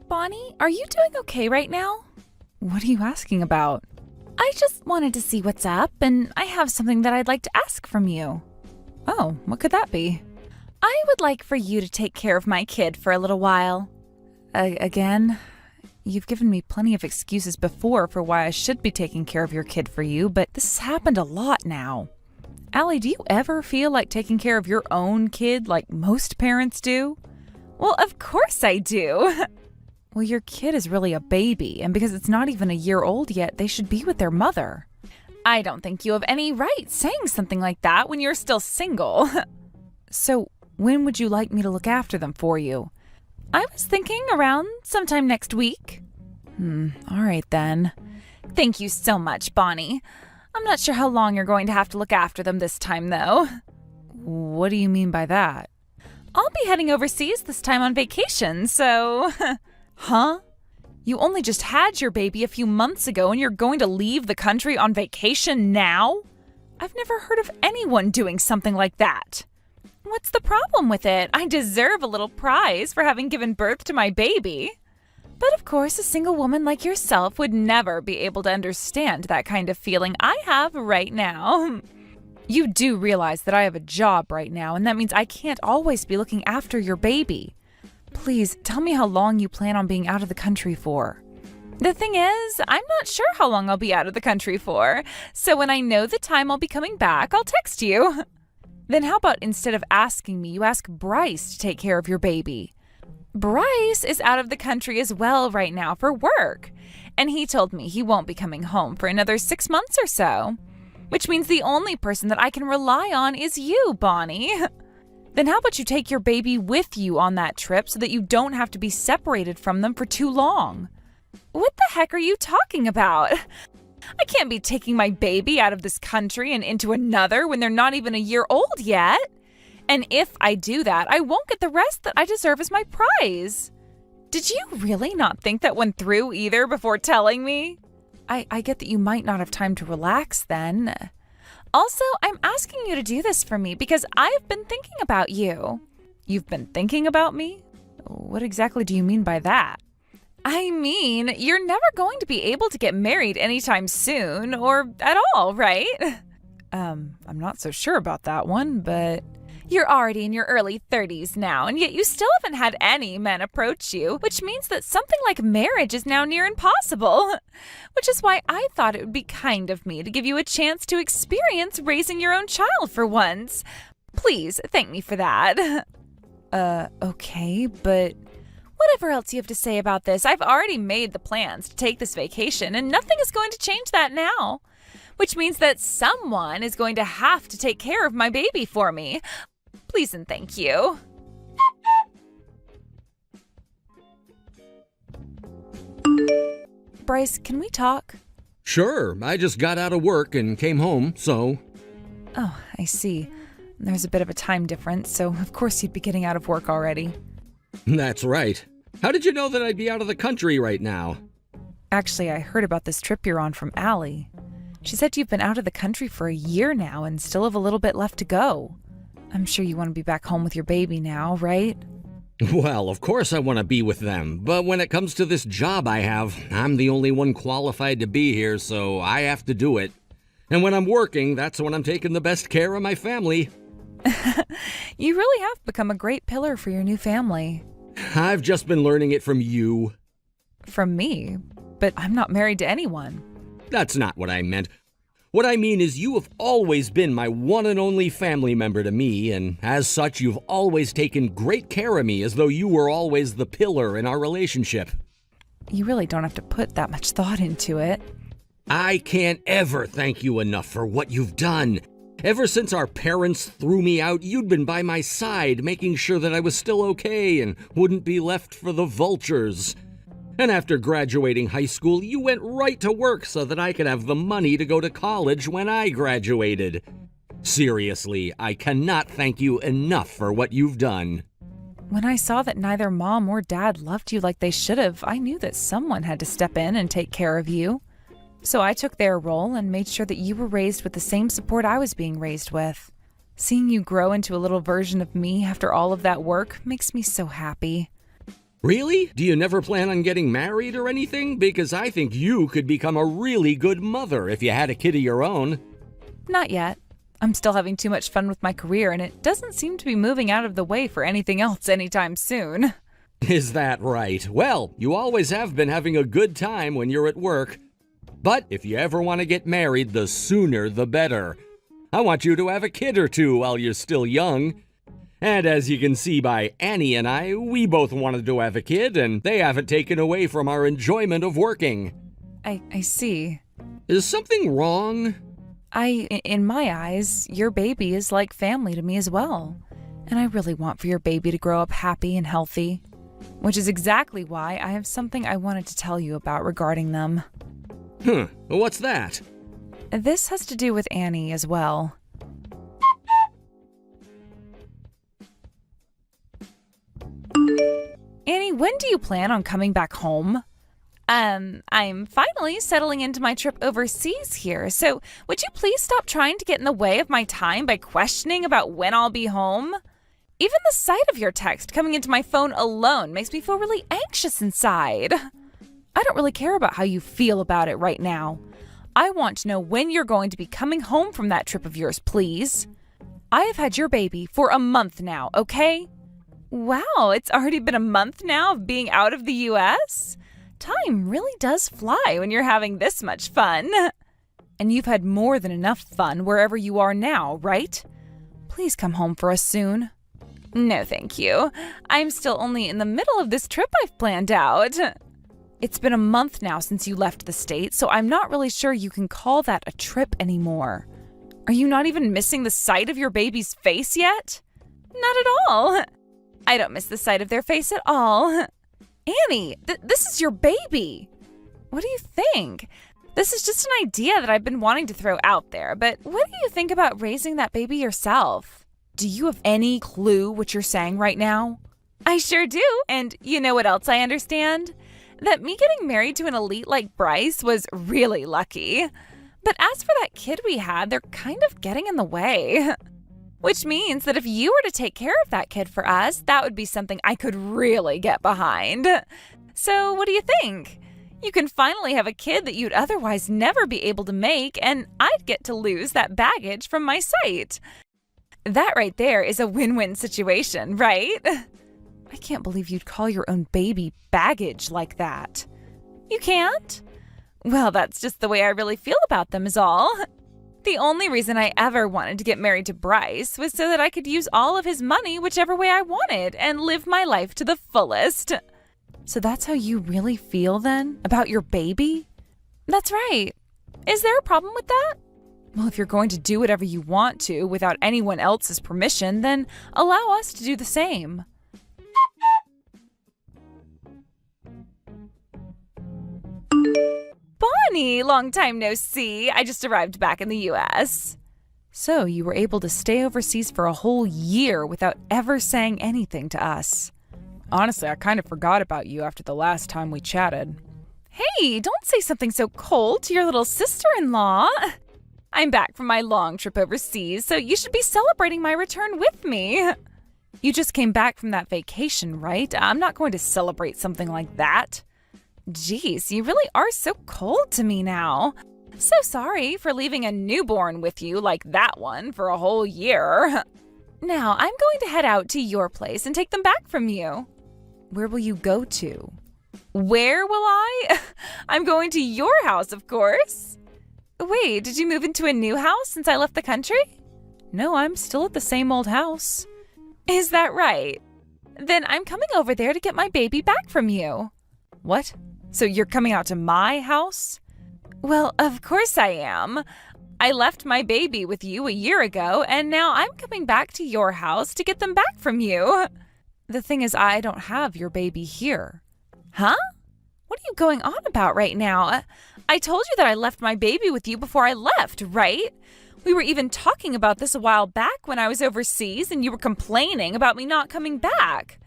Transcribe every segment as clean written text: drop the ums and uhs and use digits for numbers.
Bonnie, are you doing okay right now? What are you asking about? I just wanted to see what's up, and I have something that I'd like to ask from you. Oh, what could that be? I would like for you to take care of my kid for a little while. Again? You've given me plenty of excuses before for why I should be taking care of your kid for you, but this has happened a lot now. Allie, do you ever feel like taking care of your own kid like most parents do? Well, of course I do. Well, your kid is really a baby, and because it's not even a year old yet, they should be with their mother. I don't think you have any right saying something like that when you're still single. So, when would you like me to look after them for you? I was thinking around sometime next week. All right then. Thank you so much, Bonnie. I'm not sure how long you're going to have to look after them this time, though. What do you mean by that? I'll be heading overseas this time on vacation, so... Huh? You only just had your baby a few months ago and you're going to leave the country on vacation now? I've never heard of anyone doing something like that. What's the problem with it? I deserve a little prize for having given birth to my baby. But of course, a single woman like yourself would never be able to understand that kind of feeling I have right now. You do realize that I have a job right now, and that means I can't always be looking after your baby. Please, tell me how long you plan on being out of the country for. The thing is, I'm not sure how long I'll be out of the country for, so when I know the time I'll be coming back, I'll text you. Then how about instead of asking me, you ask Bryce to take care of your baby? Bryce is out of the country as well right now for work, and he told me he won't be coming home for another 6 months or so, which means the only person that I can rely on is you, Bonnie. Then how about you take your baby with you on that trip so that you don't have to be separated from them for too long? What the heck are you talking about? I can't be taking my baby out of this country and into another when they're not even a year old yet. And if I do that, I won't get the rest that I deserve as my prize. Did you really not think that one through either before telling me? I get that you might not have time to relax then. Also, I'm asking you to do this for me because I've been thinking about you. You've been thinking about me? What exactly do you mean by that? I mean, you're never going to be able to get married anytime soon or at all, right? I'm not so sure about that one, but... You're already in your early 30s now, and yet you still haven't had any men approach you, which means that something like marriage is now near impossible. Which is why I thought it would be kind of me to give you a chance to experience raising your own child for once. Please, thank me for that. Okay, but... Whatever else you have to say about this, I've already made the plans to take this vacation, and nothing is going to change that now. Which means that someone is going to have to take care of my baby for me. Please and thank you. Bryce, can we talk? Sure, I just got out of work and came home, so... Oh, I see. There's a bit of a time difference, so of course you'd be getting out of work already. That's right. How did you know that I'd be out of the country right now? Actually, I heard about this trip you're on from Allie. She said you've been out of the country for a year now and still have a little bit left to go. I'm sure you want to be back home with your baby now, right? Well, of course I want to be with them, but when it comes to this job I have, I'm the only one qualified to be here, so I have to do it. And when I'm working, that's when I'm taking the best care of my family. You really have become a great pillar for your new family. I've just been learning it from you. From me? But I'm not married to anyone. That's not what I meant. What I mean is you have always been my one and only family member to me, and as such you've always taken great care of me as though you were always the pillar in our relationship. You really don't have to put that much thought into it. I can't ever thank you enough for what you've done. Ever since our parents threw me out, you'd been by my side, making sure that I was still okay and wouldn't be left for the vultures. And after graduating high school, you went right to work so that I could have the money to go to college when I graduated. Seriously, I cannot thank you enough for what you've done. When I saw that neither mom or dad loved you like they should have, I knew that someone had to step in and take care of you. So I took their role and made sure that you were raised with the same support I was being raised with. Seeing you grow into a little version of me after all of that work makes me so happy. Really? Do you never plan on getting married or anything? Because I think you could become a really good mother if you had a kid of your own. Not yet. I'm still having too much fun with my career, and it doesn't seem to be moving out of the way for anything else anytime soon. Is that right? Well, you always have been having a good time when you're at work. But if you ever want to get married, the sooner the better. I want you to have a kid or two while you're still young. And as you can see by Annie and I, we both wanted to have a kid, and they haven't taken away from our enjoyment of working. I see. Is something wrong? In my eyes, your baby is like family to me as well. And I really want for your baby to grow up happy and healthy. Which is exactly why I have something I wanted to tell you about regarding them. What's that? This has to do with Annie as well. Annie, when do you plan on coming back home? I'm finally settling into my trip overseas here, so would you please stop trying to get in the way of my time by questioning about when I'll be home? Even the sight of your text coming into my phone alone makes me feel really anxious inside. I don't really care about how you feel about it right now. I want to know when you're going to be coming home from that trip of yours, please. I have had your baby for a month now, okay? Wow, it's already been a month now of being out of the US? Time really does fly when you're having this much fun. And you've had more than enough fun wherever you are now, right? Please come home for us soon. No, thank you. I'm still only in the middle of this trip I've planned out. It's been a month now since you left the state, so I'm not really sure you can call that a trip anymore. Are you not even missing the sight of your baby's face yet? Not at all. I don't miss the sight of their face at all. Annie, this is your baby. What do you think? This is just an idea that I've been wanting to throw out there, but what do you think about raising that baby yourself? Do you have any clue what you're saying right now? I sure do, and you know what else I understand? That me getting married to an elite like Bryce was really lucky. But as for that kid we had, they're kind of getting in the way. Which means that if you were to take care of that kid for us, that would be something I could really get behind. So what do you think? You can finally have a kid that you'd otherwise never be able to make, and I'd get to lose that baggage from my sight. That right there is a win-win situation, right? I can't believe you'd call your own baby baggage like that. You can't? Well, that's just the way I really feel about them is all. The only reason I ever wanted to get married to Bryce was so that I could use all of his money whichever way I wanted and live my life to the fullest. So that's how you really feel then about your baby? That's right. Is there a problem with that? Well, if you're going to do whatever you want to without anyone else's permission, then allow us to do the same. Bonnie, long time no see. I just arrived back in the US. So you were able to stay overseas for a whole year without ever saying anything to us. Honestly, I kind of forgot about you after the last time we chatted. Hey, don't say something so cold to your little sister-in-law. I'm back from my long trip overseas, so you should be celebrating my return with me. You just came back from that vacation, right? I'm not going to celebrate something like that. Geez, you really are so cold to me now. So sorry for leaving a newborn with you like that one for a whole year. Now, I'm going to head out to your place and take them back from you. Where will you go to? Where will I? I'm going to your house, of course. Wait, did you move into a new house since I left the country? No, I'm still at the same old house. Is that right? Then I'm coming over there to get my baby back from you. What? So you're coming out to my house? Well, of course I am. I left my baby with you a year ago, and now I'm coming back to your house to get them back from you. The thing is, I don't have your baby here. Huh? What are you going on about right now? I told you that I left my baby with you before I left, right? We were even talking about this a while back when I was overseas, and you were complaining about me not coming back.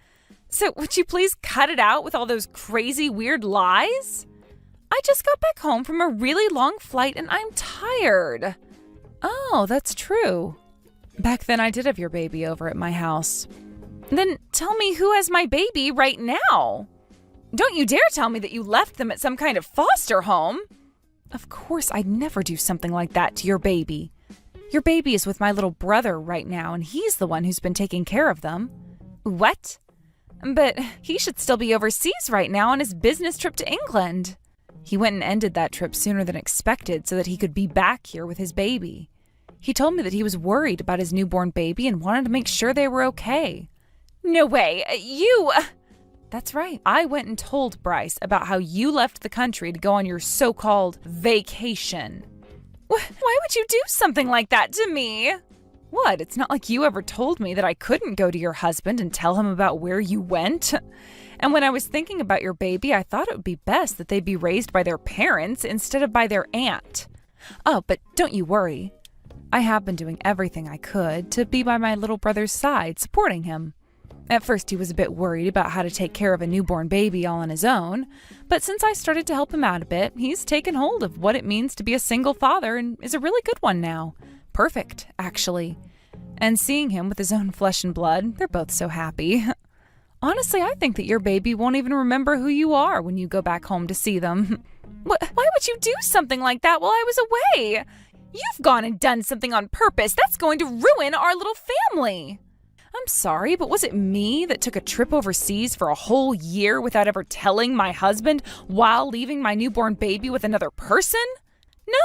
So would you please cut it out with all those crazy, weird lies? I just got back home from a really long flight and I'm tired. Oh, that's true. Back then I did have your baby over at my house. Then tell me who has my baby right now. Don't you dare tell me that you left them at some kind of foster home. Of course, I'd never do something like that to your baby. Your baby is with my little brother right now, and he's the one who's been taking care of them. What? But he should still be overseas right now on his business trip to England. He went and ended that trip sooner than expected so that he could be back here with his baby. He told me that he was worried about his newborn baby and wanted to make sure they were okay. No way, you... That's right. I went and told Bryce about how you left the country to go on your so-called vacation. Why would you do something like that to me? What? It's not like you ever told me that I couldn't go to your husband and tell him about where you went. And when I was thinking about your baby, I thought it would be best that they be raised by their parents instead of by their aunt. Oh, but don't you worry. I have been doing everything I could to be by my little brother's side, supporting him. At first, he was a bit worried about how to take care of a newborn baby all on his own, but since I started to help him out a bit, he's taken hold of what it means to be a single father and is a really good one now. Perfect, actually. And seeing him with his own flesh and blood, they're both so happy. Honestly, I think that your baby won't even remember who you are when you go back home to see them. Why would you do something like that while I was away? You've gone and done something on purpose. That's going to ruin our little family. I'm sorry, but was it me that took a trip overseas for a whole year without ever telling my husband while leaving my newborn baby with another person?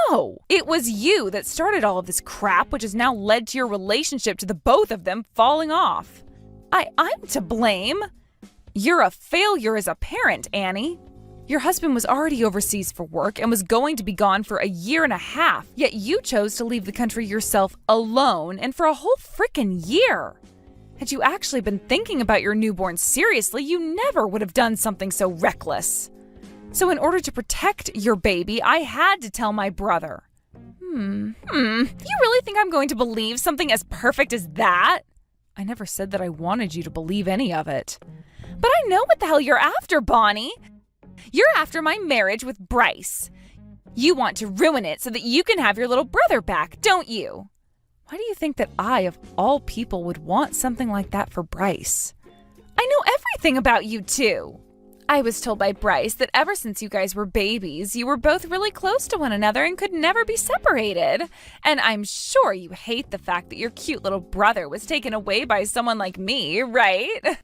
No, it was you that started all of this crap, which has now led to your relationship to the both of them falling off. I'm to blame. You're a failure as a parent, Annie. Your husband was already overseas for work and was going to be gone for a year and a half, yet you chose to leave the country yourself alone and for a whole frickin' year. Had you actually been thinking about your newborn seriously, you never would have done something so reckless. So in order to protect your baby, I had to tell my brother. You really think I'm going to believe something as perfect as that? I never said that I wanted you to believe any of it. But I know what the hell you're after, Bonnie. You're after my marriage with Bryce. You want to ruin it so that you can have your little brother back, don't you? Why do you think that I, of all people, would want something like that for Bryce? I know everything about you two. I was told by Bryce that ever since you guys were babies, you were both really close to one another and could never be separated. And I'm sure you hate the fact that your cute little brother was taken away by someone like me, right?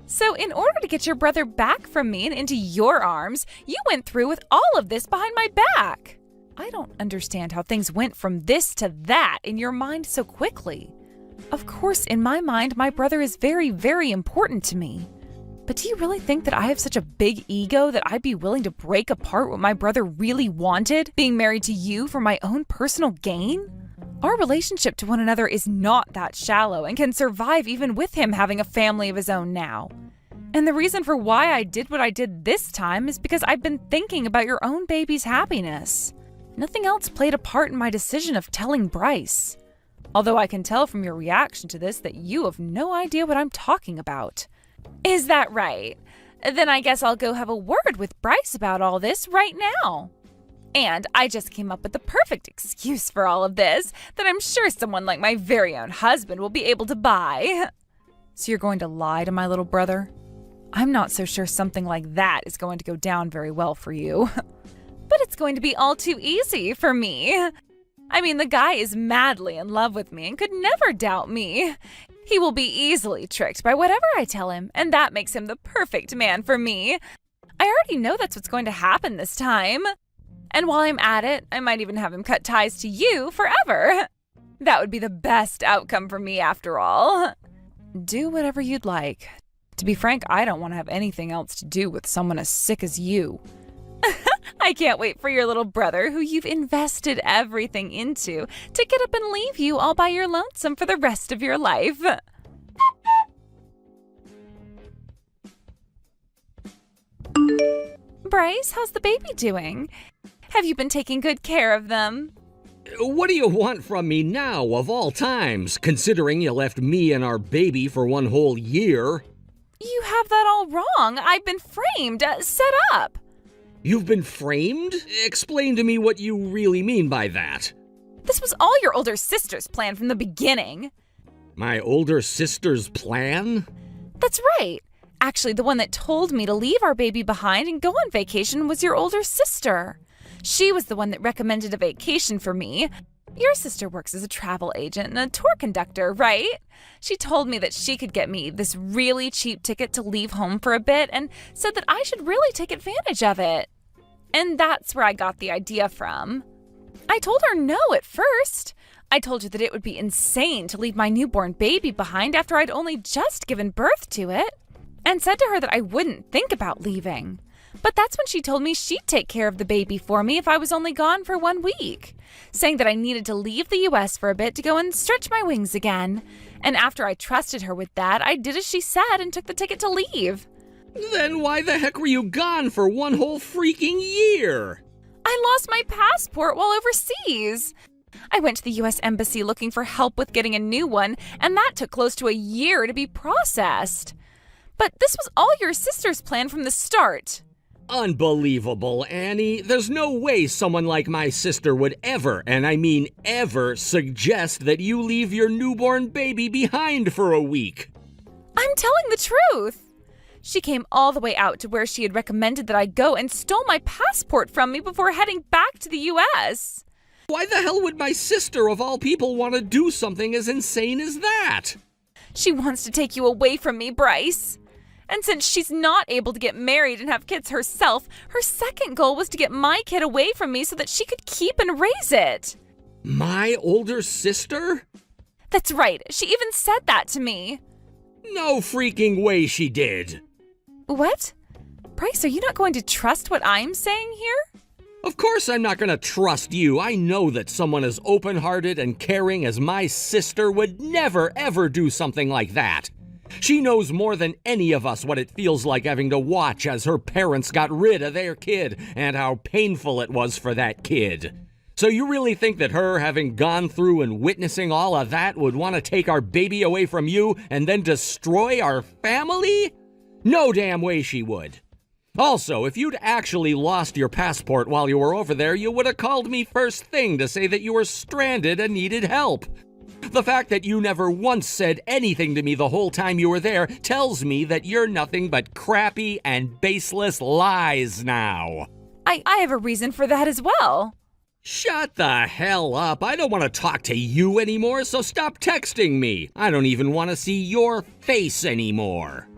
So in order to get your brother back from me and into your arms, you went through with all of this behind my back. I don't understand how things went from this to that in your mind so quickly. Of course, in my mind, my brother is very, very important to me. But do you really think that I have such a big ego that I'd be willing to break apart what my brother really wanted, being married to you for my own personal gain? Our relationship to one another is not that shallow and can survive even with him having a family of his own now. And the reason for why I did what I did this time is because I've been thinking about your own baby's happiness. Nothing else played a part in my decision of telling Bryce. Although I can tell from your reaction to this that you have no idea what I'm talking about. Is that right? Then I guess I'll go have a word with Bryce about all this right now. And I just came up with the perfect excuse for all of this that I'm sure someone like my very own husband will be able to buy. So you're going to lie to my little brother? I'm not so sure something like that is going to go down very well for you. But it's going to be all too easy for me. I mean, the guy is madly in love with me and could never doubt me. He will be easily tricked by whatever I tell him, and that makes him the perfect man for me. I already know that's what's going to happen this time. And while I'm at it, I might even have him cut ties to you forever. That would be the best outcome for me after all. Do whatever you'd like. To be frank, I don't want to have anything else to do with someone as sick as you. I can't wait for your little brother, who you've invested everything into, to get up and leave you all by your lonesome for the rest of your life. Bryce, how's the baby doing? Have you been taking good care of them? What do you want from me now, of all times, considering you left me and our baby for one whole year? You have that all wrong. I've been framed, set up. You've been framed? Explain to me what you really mean by that. This was all your older sister's plan from the beginning. My older sister's plan? That's right. Actually, the one that told me to leave our baby behind and go on vacation was your older sister. She was the one that recommended a vacation for me. Your sister works as a travel agent and a tour conductor, right? She told me that she could get me this really cheap ticket to leave home for a bit and said that I should really take advantage of it. And that's where I got the idea from. I told her no at first. I told her that it would be insane to leave my newborn baby behind after I'd only just given birth to it, and said to her that I wouldn't think about leaving. But that's when she told me she'd take care of the baby for me if I was only gone for 1 week, saying that I needed to leave the US for a bit to go and stretch my wings again. And after I trusted her with that, I did as she said and took the ticket to leave. Then why the heck were you gone for 1 whole freaking year? I lost my passport while overseas. I went to the US Embassy looking for help with getting a new one, and that took close to a year to be processed. But this was all your sister's plan from the start. Unbelievable, Annie. There's no way someone like my sister would ever, and I mean ever, suggest that you leave your newborn baby behind for a week. I'm telling the truth. She came all the way out to where she had recommended that I go and stole my passport from me before heading back to the US. Why the hell would my sister, of all people, want to do something as insane as that? She wants to take you away from me, Bryce. And since she's not able to get married and have kids herself, her second goal was to get my kid away from me so that she could keep and raise it. My older sister? That's right. She even said that to me. No freaking way she did. What? Bryce, are you not going to trust what I'm saying here? Of course I'm not going to trust you. I know that someone as open-hearted and caring as my sister would never, ever do something like that. She knows more than any of us what it feels like having to watch as her parents got rid of their kid and how painful it was for that kid. So you really think that her having gone through and witnessing all of that would want to take our baby away from you and then destroy our family? No damn way she would. Also, if you'd actually lost your passport while you were over there, you would have called me first thing to say that you were stranded and needed help. The fact that you never once said anything to me the whole time you were there tells me that you're nothing but crappy and baseless lies now. I have a reason for that as well. Shut the hell up. I don't want to talk to you anymore, so stop texting me. I don't even want to see your face anymore.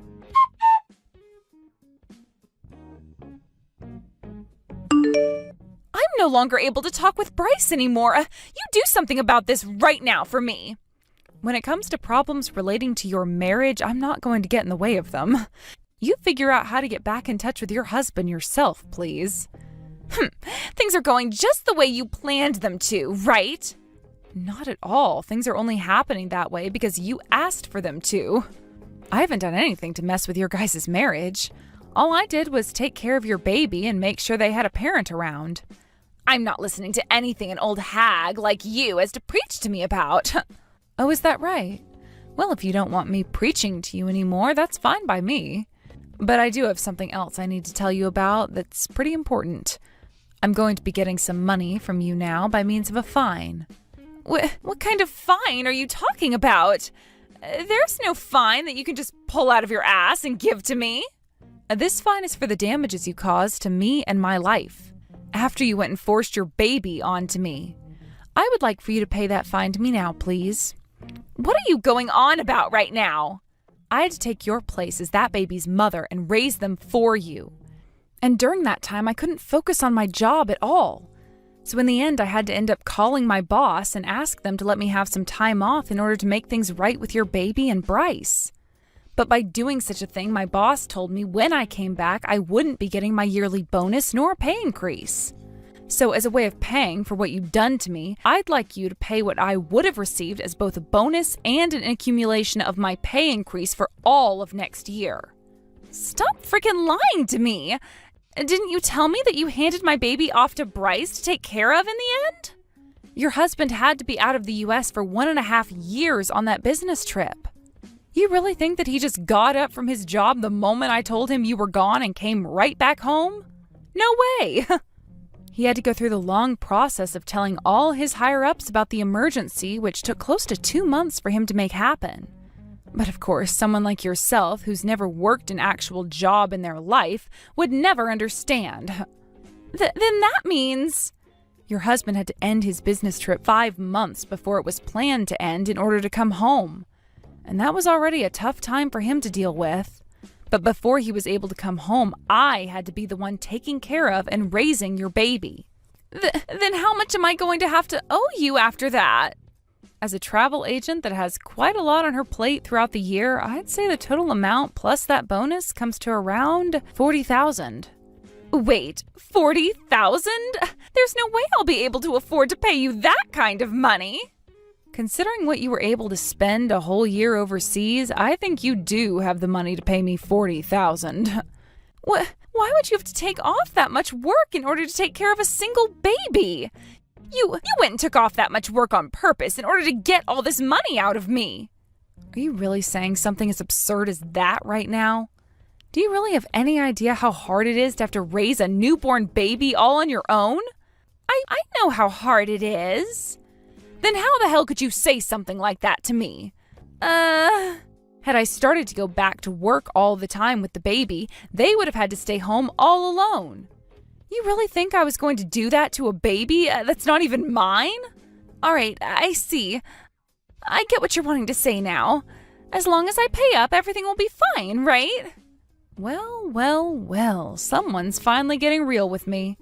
I'm no longer able to talk with Bryce anymore. You do something about this right now for me. When it comes to problems relating to your marriage, I'm not going to get in the way of them. You figure out how to get back in touch with your husband yourself, please. Things are going just the way you planned them to, right? Not at all. Things are only happening that way because you asked for them to. I haven't done anything to mess with your guys' marriage. All I did was take care of your baby and make sure they had a parent around. I'm not listening to anything an old hag like you has to preach to me about. Oh, is that right? Well, if you don't want me preaching to you anymore, that's fine by me. But I do have something else I need to tell you about that's pretty important. I'm going to be getting some money from you now by means of a fine. What kind of fine are you talking about? There's no fine that you can just pull out of your ass and give to me. This fine is for the damages you caused to me and my life after you went and forced your baby onto me. I would like for you to pay that fine to me now, please. What are you going on about right now? I had to take your place as that baby's mother and raise them for you. And during that time, I couldn't focus on my job at all. So in the end, I had to end up calling my boss and ask them to let me have some time off in order to make things right with your baby and Bryce. But by doing such a thing, my boss told me when I came back, I wouldn't be getting my yearly bonus nor a pay increase. So as a way of paying for what you've done to me, I'd like you to pay what I would have received as both a bonus and an accumulation of my pay increase for all of next year. Stop freaking lying to me! Didn't you tell me that you handed my baby off to Bryce to take care of in the end? Your husband had to be out of the US for 1.5 years on that business trip. You really think that he just got up from his job the moment I told him you were gone and came right back home? No way! He had to go through the long process of telling all his higher-ups about the emergency, which took close to 2 months for him to make happen. But of course, someone like yourself, who's never worked an actual job in their life, would never understand. Then that means your husband had to end his business trip 5 months before it was planned to end in order to come home. And that was already a tough time for him to deal with. But before he was able to come home, I had to be the one taking care of and raising your baby. Then how much am I going to have to owe you after that? As a travel agent that has quite a lot on her plate throughout the year, I'd say the total amount plus that bonus comes to around $40,000. Wait, $40,000? There's no way I'll be able to afford to pay you that kind of money. Considering what you were able to spend a whole year overseas, I think you do have the money to pay me $40,000. Why would you have to take off that much work in order to take care of a single baby? You went and took off that much work on purpose in order to get all this money out of me. Are you really saying something as absurd as that right now? Do you really have any idea how hard it is to have to raise a newborn baby all on your own? I know how hard it is. Then how the hell could you say something like that to me? Had I started to go back to work all the time with the baby, they would have had to stay home all alone. You really think I was going to do that to a baby that's not even mine? All right, I see. I get what you're wanting to say now. As long as I pay up, everything will be fine, right? Well, someone's finally getting real with me.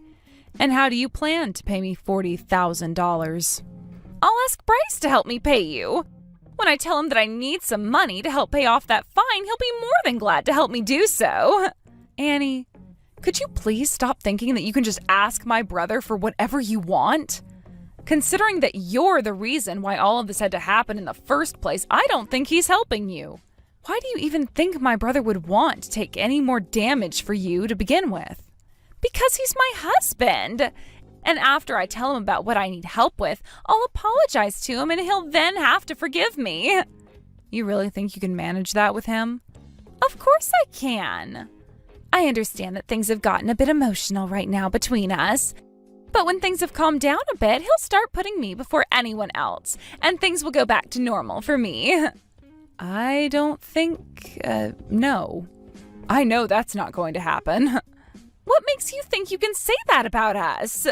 And how do you plan to pay me $40,000? I'll ask Bryce to help me pay you. When I tell him that I need some money to help pay off that fine, he'll be more than glad to help me do so. Annie, could you please stop thinking that you can just ask my brother for whatever you want? Considering that you're the reason why all of this had to happen in the first place, I don't think he's helping you. Why do you even think my brother would want to take any more damage for you to begin with? Because he's my husband. And after I tell him about what I need help with, I'll apologize to him and he'll then have to forgive me. You really think you can manage that with him? Of course I can. I understand that things have gotten a bit emotional right now between us. But when things have calmed down a bit, he'll start putting me before anyone else, and things will go back to normal for me. I don't think, no. I know that's not going to happen. What makes you think you can say that about us?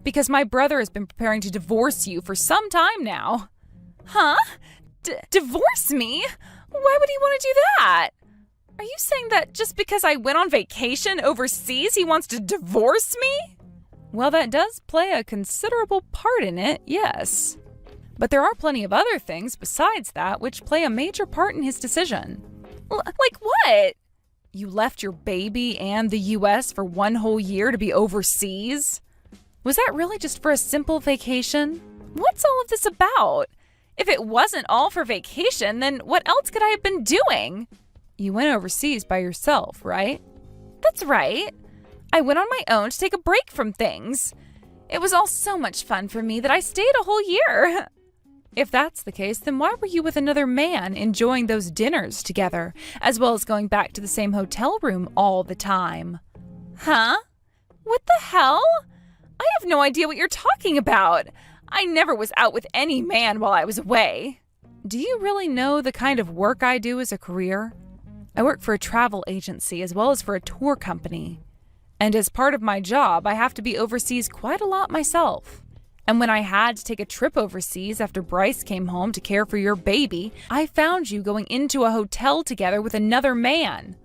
Because my brother has been preparing to divorce you for some time now. Huh? Divorce me? Why would he want to do that? Are you saying that just because I went on vacation overseas, he wants to divorce me? Well, that does play a considerable part in it, yes. But there are plenty of other things besides that which play a major part in his decision. Like what? You left your baby and the U.S. for 1 whole year to be overseas? Was that really just for a simple vacation? What's all of this about? If it wasn't all for vacation, then what else could I have been doing? You went overseas by yourself, right? That's right. I went on my own to take a break from things. It was all so much fun for me that I stayed a whole year. If that's the case, then why were you with another man enjoying those dinners together, as well as going back to the same hotel room all the time? Huh? What the hell? I have no idea what you're talking about. I never was out with any man while I was away. Do you really know the kind of work I do as a career? I work for a travel agency as well as for a tour company. And as part of my job, I have to be overseas quite a lot myself. And when I had to take a trip overseas after Bryce came home to care for your baby, I found you going into a hotel together with another man.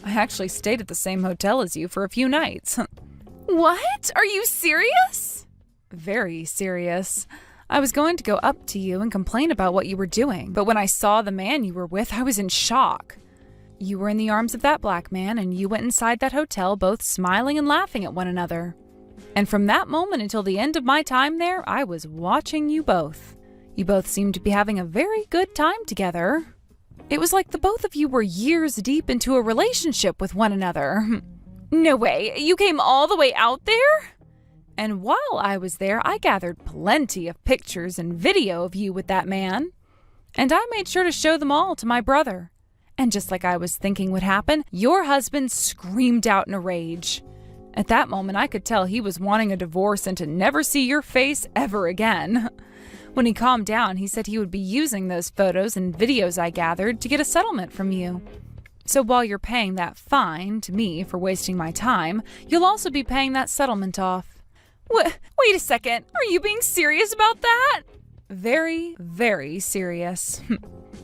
I actually stayed at the same hotel as you for a few nights. What? Are you serious? Very serious. I was going to go up to you and complain about what you were doing, but when I saw the man you were with, I was in shock. You were in the arms of that black man, and you went inside that hotel both smiling and laughing at one another. And from that moment until the end of my time there, I was watching you both. You both seemed to be having a very good time together. It was like the both of you were years deep into a relationship with one another. No way, you came all the way out there? And while I was there, I gathered plenty of pictures and video of you with that man. And I made sure to show them all to my brother. And just like I was thinking would happen, your husband screamed out in a rage. At that moment, I could tell he was wanting a divorce and to never see your face ever again. When he calmed down, he said he would be using those photos and videos I gathered to get a settlement from you. So while you're paying that fine to me for wasting my time, you'll also be paying that settlement off. Wait a second, are you being serious about that? Very, very serious.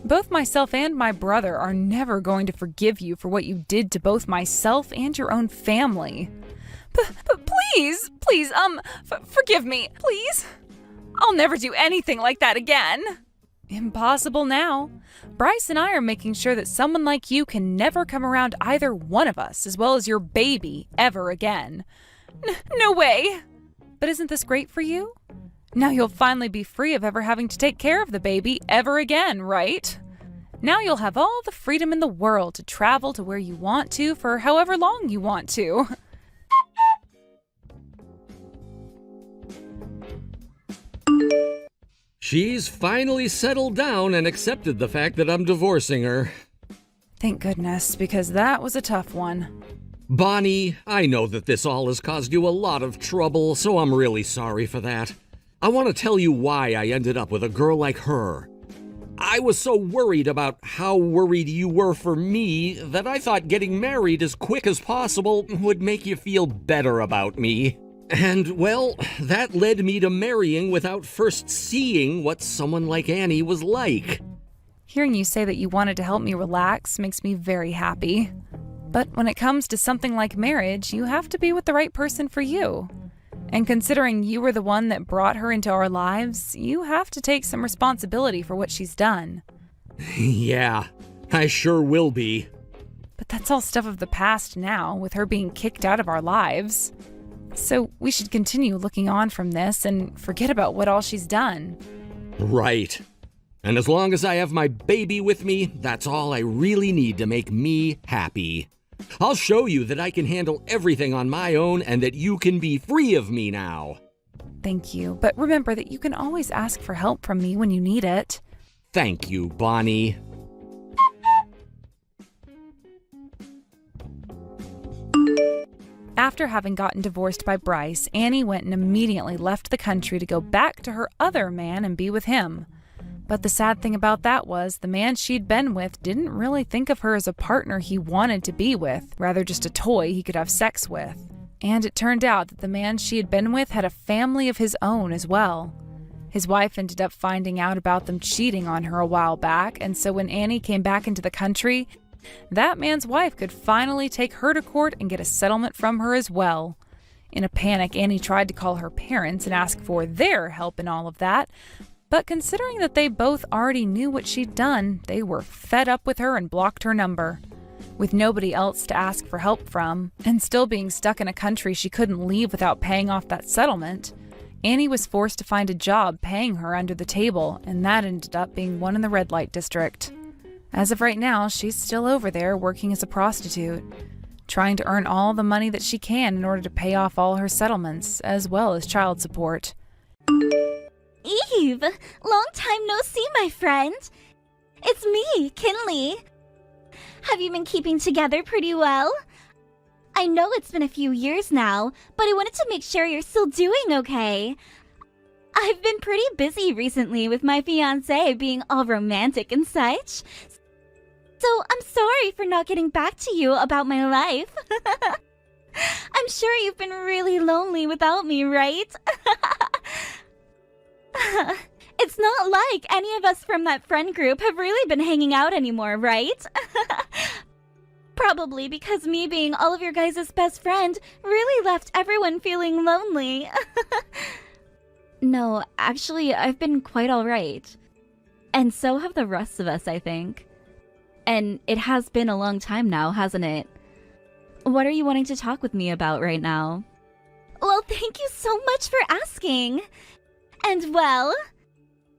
Both myself and my brother are never going to forgive you for what you did to both myself and your own family. But please, forgive me, please. I'll never do anything like that again. Impossible now. Bryce and I are making sure that someone like you can never come around either one of us, as well as your baby, ever again. No way. But isn't this great for you? Now you'll finally be free of ever having to take care of the baby ever again, right? Now you'll have all the freedom in the world to travel to where you want to for however long you want to. She's finally settled down and accepted the fact that I'm divorcing her. Thank goodness, because that was a tough one. Bonnie, I know that this all has caused you a lot of trouble, so I'm really sorry for that. I want to tell you why I ended up with a girl like her. I was so worried about how worried you were for me that I thought getting married as quick as possible would make you feel better about me. And, well, that led me to marrying without first seeing what someone like Annie was like. Hearing you say that you wanted to help me relax makes me very happy. But when it comes to something like marriage, you have to be with the right person for you. And considering you were the one that brought her into our lives, you have to take some responsibility for what she's done. Yeah, I sure will be. But that's all stuff of the past now, with her being kicked out of our lives. So we should continue looking on from this and forget about what all she's done. Right. And as long as I have my baby with me, that's all I really need to make me happy. I'll show you that I can handle everything on my own and that you can be free of me now. Thank you, but remember that you can always ask for help from me when you need it. Thank you, Bonnie. After having gotten divorced by Bryce, Annie went and immediately left the country to go back to her other man and be with him. But the sad thing about that was the man she'd been with didn't really think of her as a partner he wanted to be with, rather just a toy he could have sex with. And it turned out that the man she had been with had a family of his own as well. His wife ended up finding out about them cheating on her a while back, and so when Annie came back into the country, that man's wife could finally take her to court and get a settlement from her as well. In a panic, Annie tried to call her parents and ask for their help in all of that, but considering that they both already knew what she'd done, they were fed up with her and blocked her number. With nobody else to ask for help from, and still being stuck in a country she couldn't leave without paying off that settlement, Annie was forced to find a job paying her under the table, and that ended up being one in the red light district. As of right now, she's still over there working as a prostitute, trying to earn all the money that she can in order to pay off all her settlements, as well as child support. Eve! Long time no see, my friend! It's me, Kinley. Have you been keeping together pretty well? I know it's been a few years now, but I wanted to make sure you're still doing okay. I've been pretty busy recently with my fiancé being all romantic and such. So I'm sorry for not getting back to you about my life. I'm sure you've been really lonely without me, right? It's not like any of us from that friend group have really been hanging out anymore, right? Probably because me being all of your guys' best friend really left everyone feeling lonely. No, actually, I've been quite alright. And so have the rest of us, I think. And it has been a long time now, hasn't it? What are you wanting to talk with me about right now? Well, thank you so much for asking. And well,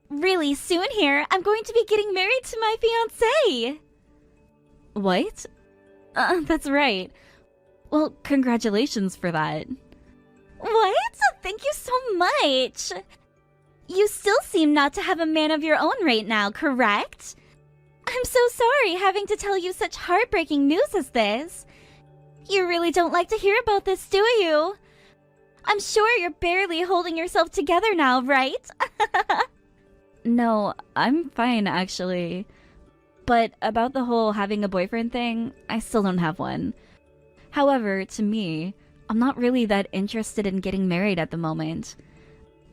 really soon here, I'm going to be getting married to my fiancé. What? That's right. Well, congratulations for that. What? Thank you so much. You still seem not to have a man of your own right now, correct? I'm so sorry having to tell you such heartbreaking news as this. You really don't like to hear about this, do you? I'm sure you're barely holding yourself together now, right? No, I'm fine actually. But about the whole having a boyfriend thing, I still don't have one. However, to me, I'm not really that interested in getting married at the moment.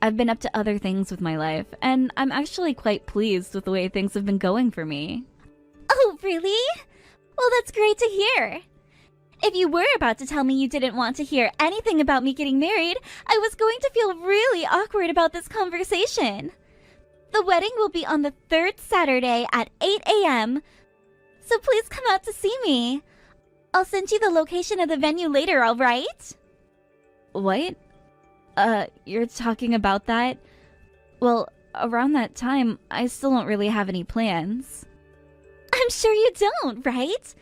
I've been up to other things with my life, and I'm actually quite pleased with the way things have been going for me. Oh, really? Well, that's great to hear. If you were about to tell me you didn't want to hear anything about me getting married, I was going to feel really awkward about this conversation. The wedding will be on the 3rd Saturday at 8 a.m., so please come out to see me. I'll send you the location of the venue later, alright? What? You're talking about that? Well, around that time, I still don't really have any plans. I'm sure you don't, right?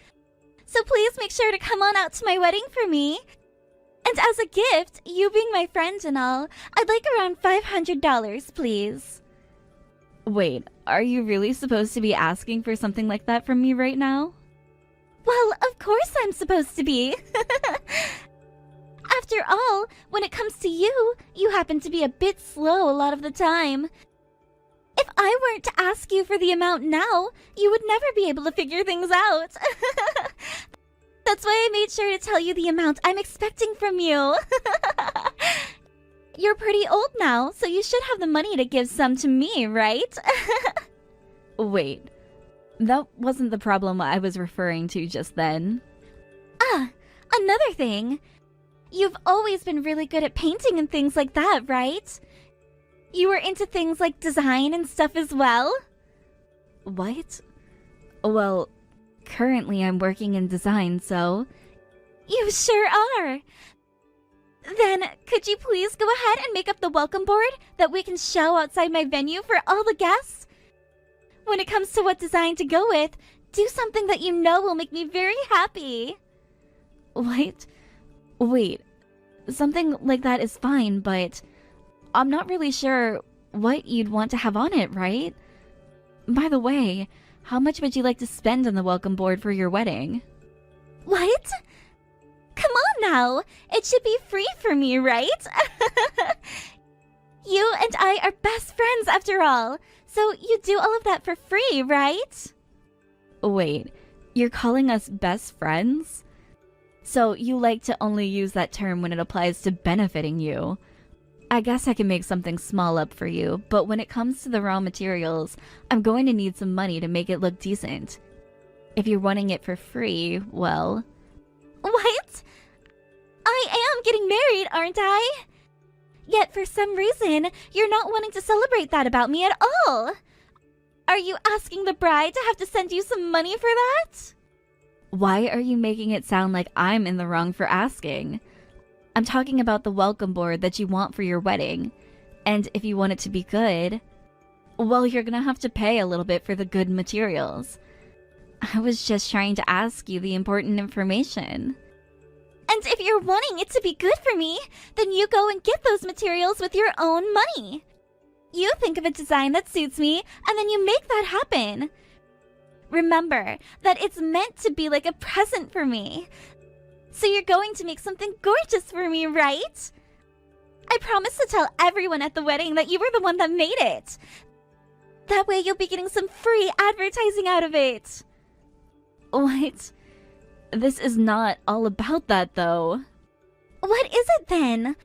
So please make sure to come on out to my wedding for me. And as a gift, you being my friend and all, I'd like around $500, please. Wait, are you really supposed to be asking for something like that from me right now? Well, of course I'm supposed to be. After all, when it comes to you, you happen to be a bit slow a lot of the time. If I weren't to ask you for the amount now, you would never be able to figure things out. That's why I made sure to tell you the amount I'm expecting from you. You're pretty old now, so you should have the money to give some to me, right? Wait, that wasn't the problem I was referring to just then. Ah, another thing. You've always been really good at painting and things like that, right? You were into things like design and stuff as well? What? Well, currently I'm working in design, so... You sure are! Then, could you please go ahead and make up the welcome board that we can show outside my venue for all the guests? When it comes to what design to go with, do something that you know will make me very happy. What? Wait, something like that is fine, but I'm not really sure what you'd want to have on it, right? By the way, how much would you like to spend on the welcome board for your wedding? What? Come on now! It should be free for me, right? You and I are best friends after all, so you do all of that for free, right? Wait, you're calling us best friends? So you like to only use that term when it applies to benefiting you. I guess I can make something small up for you, but when it comes to the raw materials, I'm going to need some money to make it look decent. If you're wanting it for free, well... What? I am getting married, aren't I? Yet for some reason, you're not wanting to celebrate that about me at all. Are you asking the bride to have to send you some money for that? Why are you making it sound like I'm in the wrong for asking? I'm talking about the welcome board that you want for your wedding. And if you want it to be good, well, you're gonna have to pay a little bit for the good materials. I was just trying to ask you the important information. And if you're wanting it to be good for me, then you go and get those materials with your own money. You think of a design that suits me, and then you make that happen. Remember that it's meant to be like a present for me. So you're going to make something gorgeous for me, right? I promise to tell everyone at the wedding that you were the one that made it. That way you'll be getting some free advertising out of it. What? This is not all about that, though. What is it then?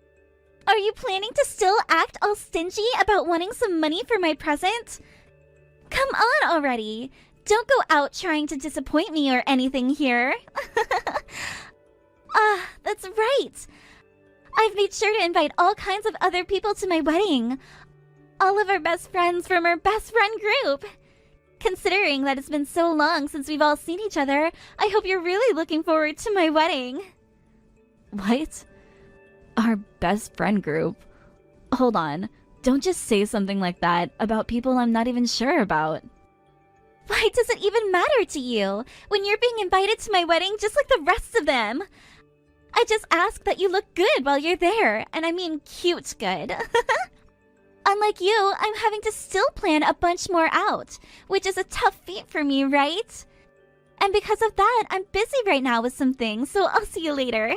Are you planning to still act all stingy about wanting some money for my present? Come on already. Don't go out trying to disappoint me or anything here. That's right. I've made sure to invite all kinds of other people to my wedding. All of our best friends from our best friend group. Considering that it's been so long since we've all seen each other, I hope you're really looking forward to my wedding. What? Our best friend group? Hold on. Don't just say something like that about people I'm not even sure about. Why does it even matter to you when you're being invited to my wedding just like the rest of them? I just ask that you look good while you're there, and I mean cute good. Unlike you, I'm having to still plan a bunch more out, which is a tough feat for me, right? And because of that, I'm busy right now with some things, so I'll see you later.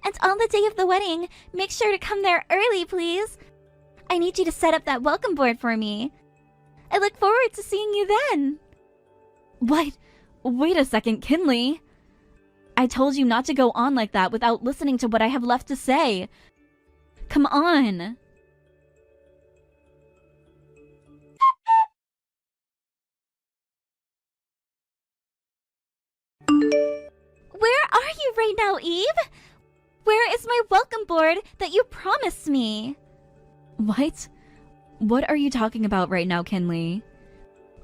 And on the day of the wedding, make sure to come there early, please. I need you to set up that welcome board for me. I look forward to seeing you then. What? Wait a second, Kinley. I told you not to go on like that without listening to what I have left to say. Come on. Where are you right now, Eve? Where is my welcome board that you promised me? What? What are you talking about right now, Kinley?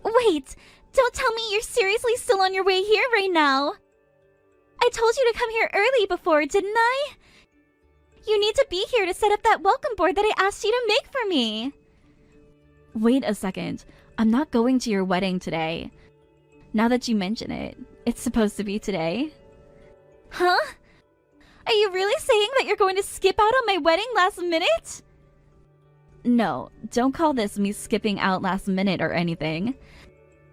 Wait, don't tell me you're seriously still on your way here right now. I told you to come here early before, didn't I? You need to be here to set up that welcome board that I asked you to make for me. Wait a second. I'm not going to your wedding today. Now that you mention it, it's supposed to be today. Huh? Are you really saying that you're going to skip out on my wedding last minute? No, don't call this me skipping out last minute or anything.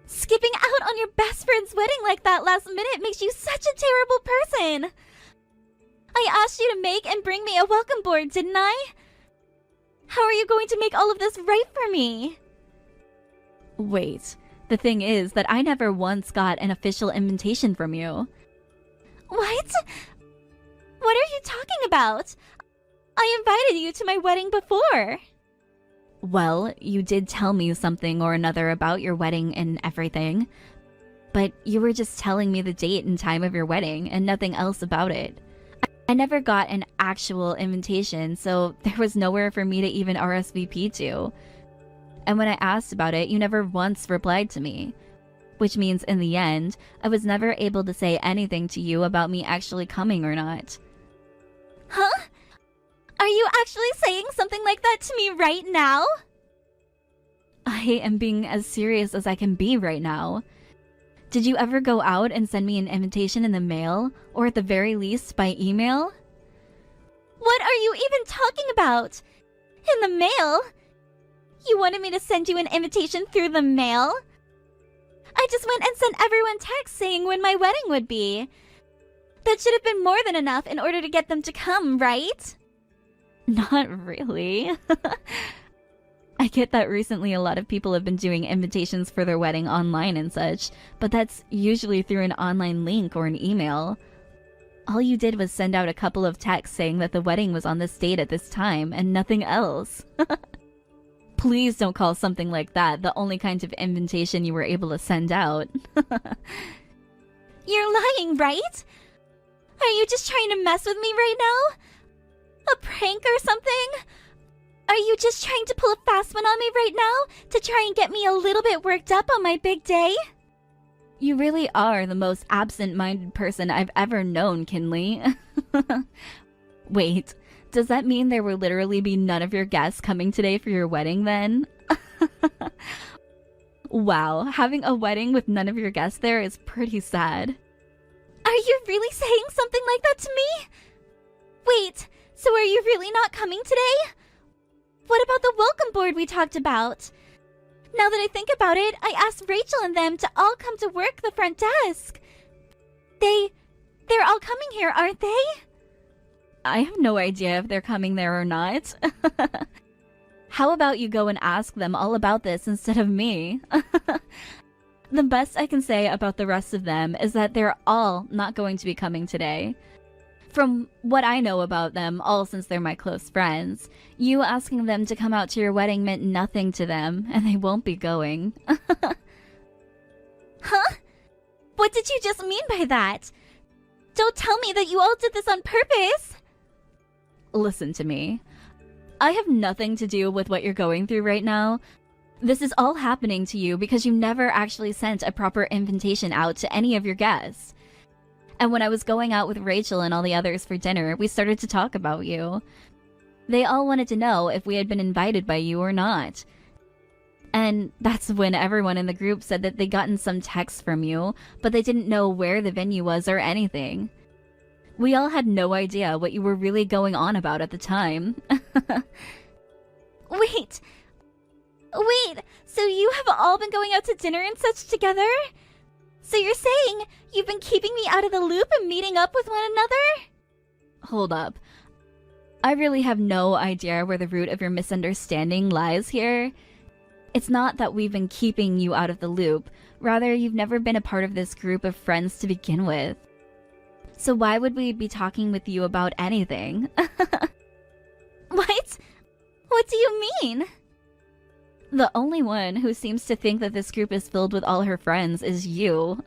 Skipping out on your best friend's wedding like that last minute makes you such a terrible person. I asked you to make and bring me a welcome board, didn't I? How are you going to make all of this right for me? Wait, the thing is that I never once got an official invitation from you. What? What are you talking about? I invited you to my wedding before. Well, you did tell me something or another about your wedding and everything. But you were just telling me the date and time of your wedding and nothing else about it. I never got an actual invitation, so there was nowhere for me to even RSVP to. And when I asked about it, you never once replied to me. Which means in the end, I was never able to say anything to you about me actually coming or not. Huh? Are you actually saying something like that to me right now? I am being as serious as I can be right now. Did you ever go out and send me an invitation in the mail, or at the very least by email? What are you even talking about? In the mail? You wanted me to send you an invitation through the mail? I just went and sent everyone texts saying when my wedding would be. That should have been more than enough in order to get them to come, right? Not really. I get that recently a lot of people have been doing invitations for their wedding online and such, but that's usually through an online link or an email. All you did was send out a couple of texts saying that the wedding was on this date at this time and nothing else. Please don't call something like that the only kind of invitation you were able to send out. You're lying, right? Are you just trying to mess with me right now? A prank or something? Are you just trying to pull a fast one on me right now to try and get me a little bit worked up on my big day? You really are the most absent-minded person I've ever known, Kinley. Wait, does that mean there will literally be none of your guests coming today for your wedding then? Wow, having a wedding with none of your guests there is pretty sad. Are you really saying something like that to me? Wait, so are you really not coming today? What about the welcome board we talked about? Now that I think about it, I asked Rachel and them to all come to work the front desk. They're all coming here, aren't they? I have no idea if they're coming there or not. How about you go and ask them all about this instead of me? The best I can say about the rest of them is that they're all not going to be coming today. From what I know about them, all since they're my close friends, you asking them to come out to your wedding meant nothing to them, and they won't be going. Huh? What did you just mean by that? Don't tell me that you all did this on purpose! Listen to me. I have nothing to do with what you're going through right now. This is all happening to you because you never actually sent a proper invitation out to any of your guests. And when I was going out with Rachel and all the others for dinner, we started to talk about you. They all wanted to know if we had been invited by you or not. And that's when everyone in the group said that they'd gotten some text from you, but they didn't know where the venue was or anything. We all had no idea what you were really going on about at the time. Wait, so you have all been going out to dinner and such together? So you're saying you've been keeping me out of the loop and meeting up with one another? Hold up. I really have no idea where the root of your misunderstanding lies here. It's not that we've been keeping you out of the loop. Rather, you've never been a part of this group of friends to begin with. So why would we be talking with you about anything? What? What do you mean? The only one who seems to think that this group is filled with all her friends is you.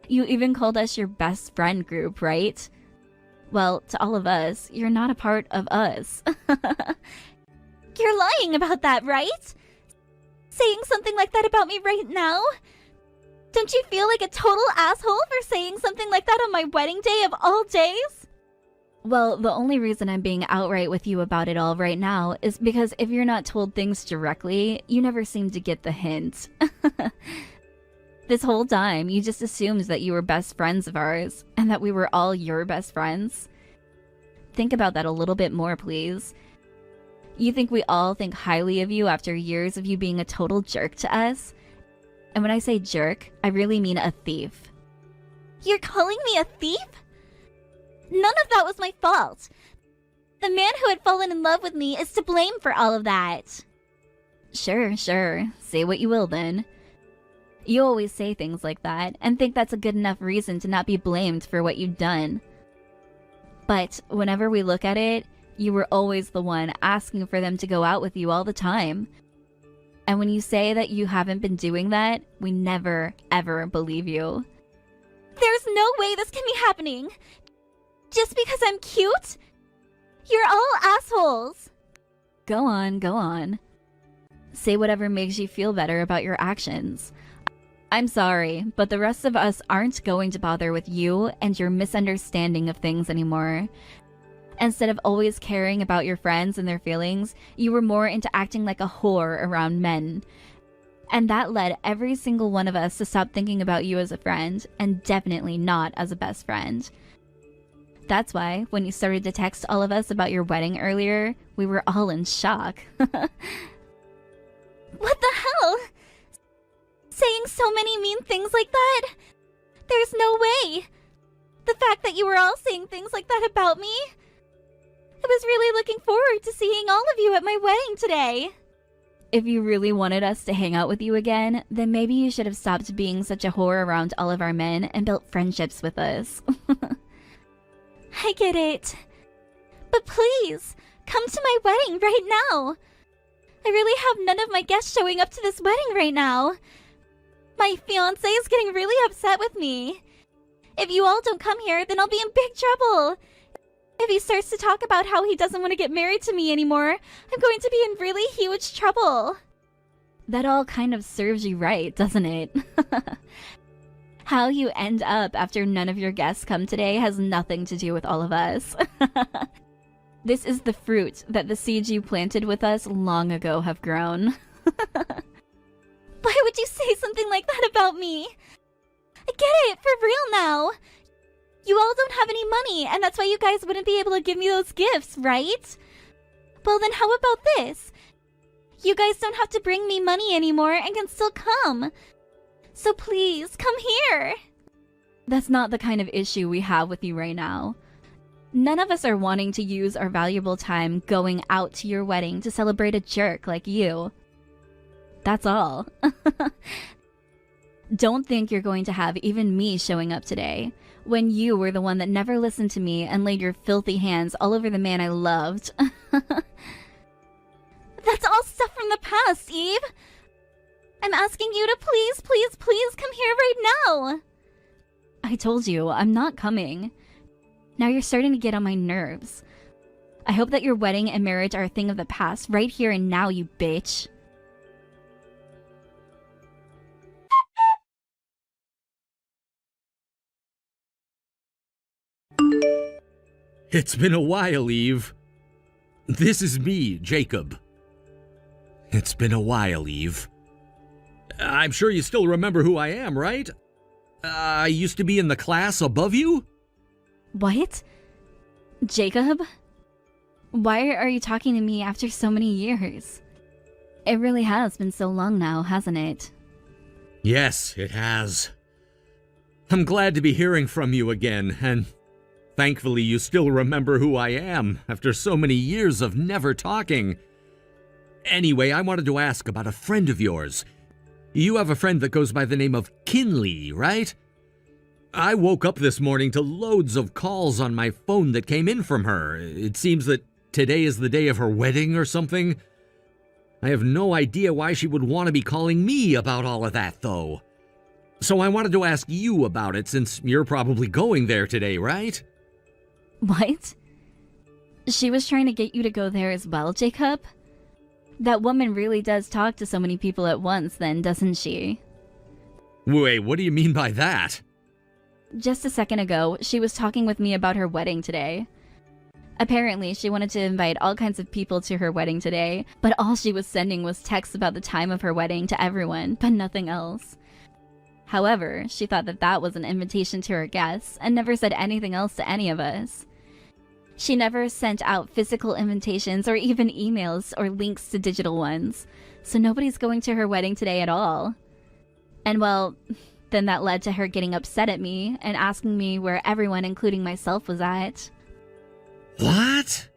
You even called us your best friend group, right? Well, to all of us, you're not a part of us. You're lying about that, right? Saying something like that about me right now? Don't you feel like a total asshole for saying something like that on my wedding day of all days? Well, the only reason I'm being outright with you about it all right now is because if you're not told things directly, you never seem to get the hint. This whole time, you just assumed that you were best friends of ours, and that we were all your best friends. Think about that a little bit more, please. You think we all think highly of you after years of you being a total jerk to us? And when I say jerk, I really mean a thief. You're calling me a thief? None of that was my fault. The man who had fallen in love with me is to blame for all of that. Sure. Say what you will then. You always say things like that, and think that's a good enough reason to not be blamed for what you've done. But whenever we look at it, you were always the one asking for them to go out with you all the time. And when you say that you haven't been doing that, we never, ever believe you. There's no way this can be happening! Just because I'm cute? You're all assholes! Go on. Say whatever makes you feel better about your actions. I'm sorry, but the rest of us aren't going to bother with you and your misunderstanding of things anymore. Instead of always caring about your friends and their feelings, you were more into acting like a whore around men. And that led every single one of us to stop thinking about you as a friend, and definitely not as a best friend. That's why, when you started to text all of us about your wedding earlier, we were all in shock. What the hell? Saying so many mean things like that? There's no way! The fact that you were all saying things like that about me? I was really looking forward to seeing all of you at my wedding today. If you really wanted us to hang out with you again, then maybe you should have stopped being such a whore around all of our men and built friendships with us. I get it. But please, come to my wedding right now. I really have none of my guests showing up to this wedding right now. My fiancé is getting really upset with me. If you all don't come here, then I'll be in big trouble. If he starts to talk about how he doesn't want to get married to me anymore, I'm going to be in really huge trouble. That all kind of serves you right, doesn't it? How you end up after none of your guests come today has nothing to do with all of us. This is the fruit that the seeds you planted with us long ago have grown. Why would you say something like that about me? I get it, for real now. You all don't have any money, and that's why you guys wouldn't be able to give me those gifts, right? Well then how about this? You guys don't have to bring me money anymore and can still come. So please, come here. That's not the kind of issue we have with you right now. None of us are wanting to use our valuable time going out to your wedding to celebrate a jerk like you. That's all. Don't think you're going to have even me showing up today, when you were the one that never listened to me and laid your filthy hands all over the man I loved. That's all stuff from the past, Eve. I'm asking you to please come here right now. I told you, I'm not coming. Now you're starting to get on my nerves. I hope that your wedding and marriage are a thing of the past right here and now, you bitch. It's been a while, Eve. This is me, Jacob. It's been a while, Eve. I'm sure you still remember who I am, right? I used to be in the class above you? What? Jacob? Why are you talking to me after so many years? It really has been so long now, hasn't it? Yes, it has. I'm glad to be hearing from you again, and Thankfully, you still remember who I am after so many years of never talking. Anyway, I wanted to ask about a friend of yours. You have a friend that goes by the name of Kinley, right? I woke up this morning to loads of calls on my phone that came in from her. It seems that today is the day of her wedding or something. I have no idea why she would want to be calling me about all of that, though. So I wanted to ask you about it since you're probably going there today, right? What? She was trying to get you to go there as well, Jacob? That woman really does talk to so many people at once then, doesn't she? Wait, what do you mean by that? Just a second ago, she was talking with me about her wedding today. Apparently, she wanted to invite all kinds of people to her wedding today, but all she was sending was texts about the time of her wedding to everyone, but nothing else. However, she thought that that was an invitation to her guests and never said anything else to any of us. She never sent out physical invitations or even emails or links to digital ones, so nobody's going to her wedding today at all. And well, then that led to her getting upset at me and asking me where everyone, including myself, was at. What?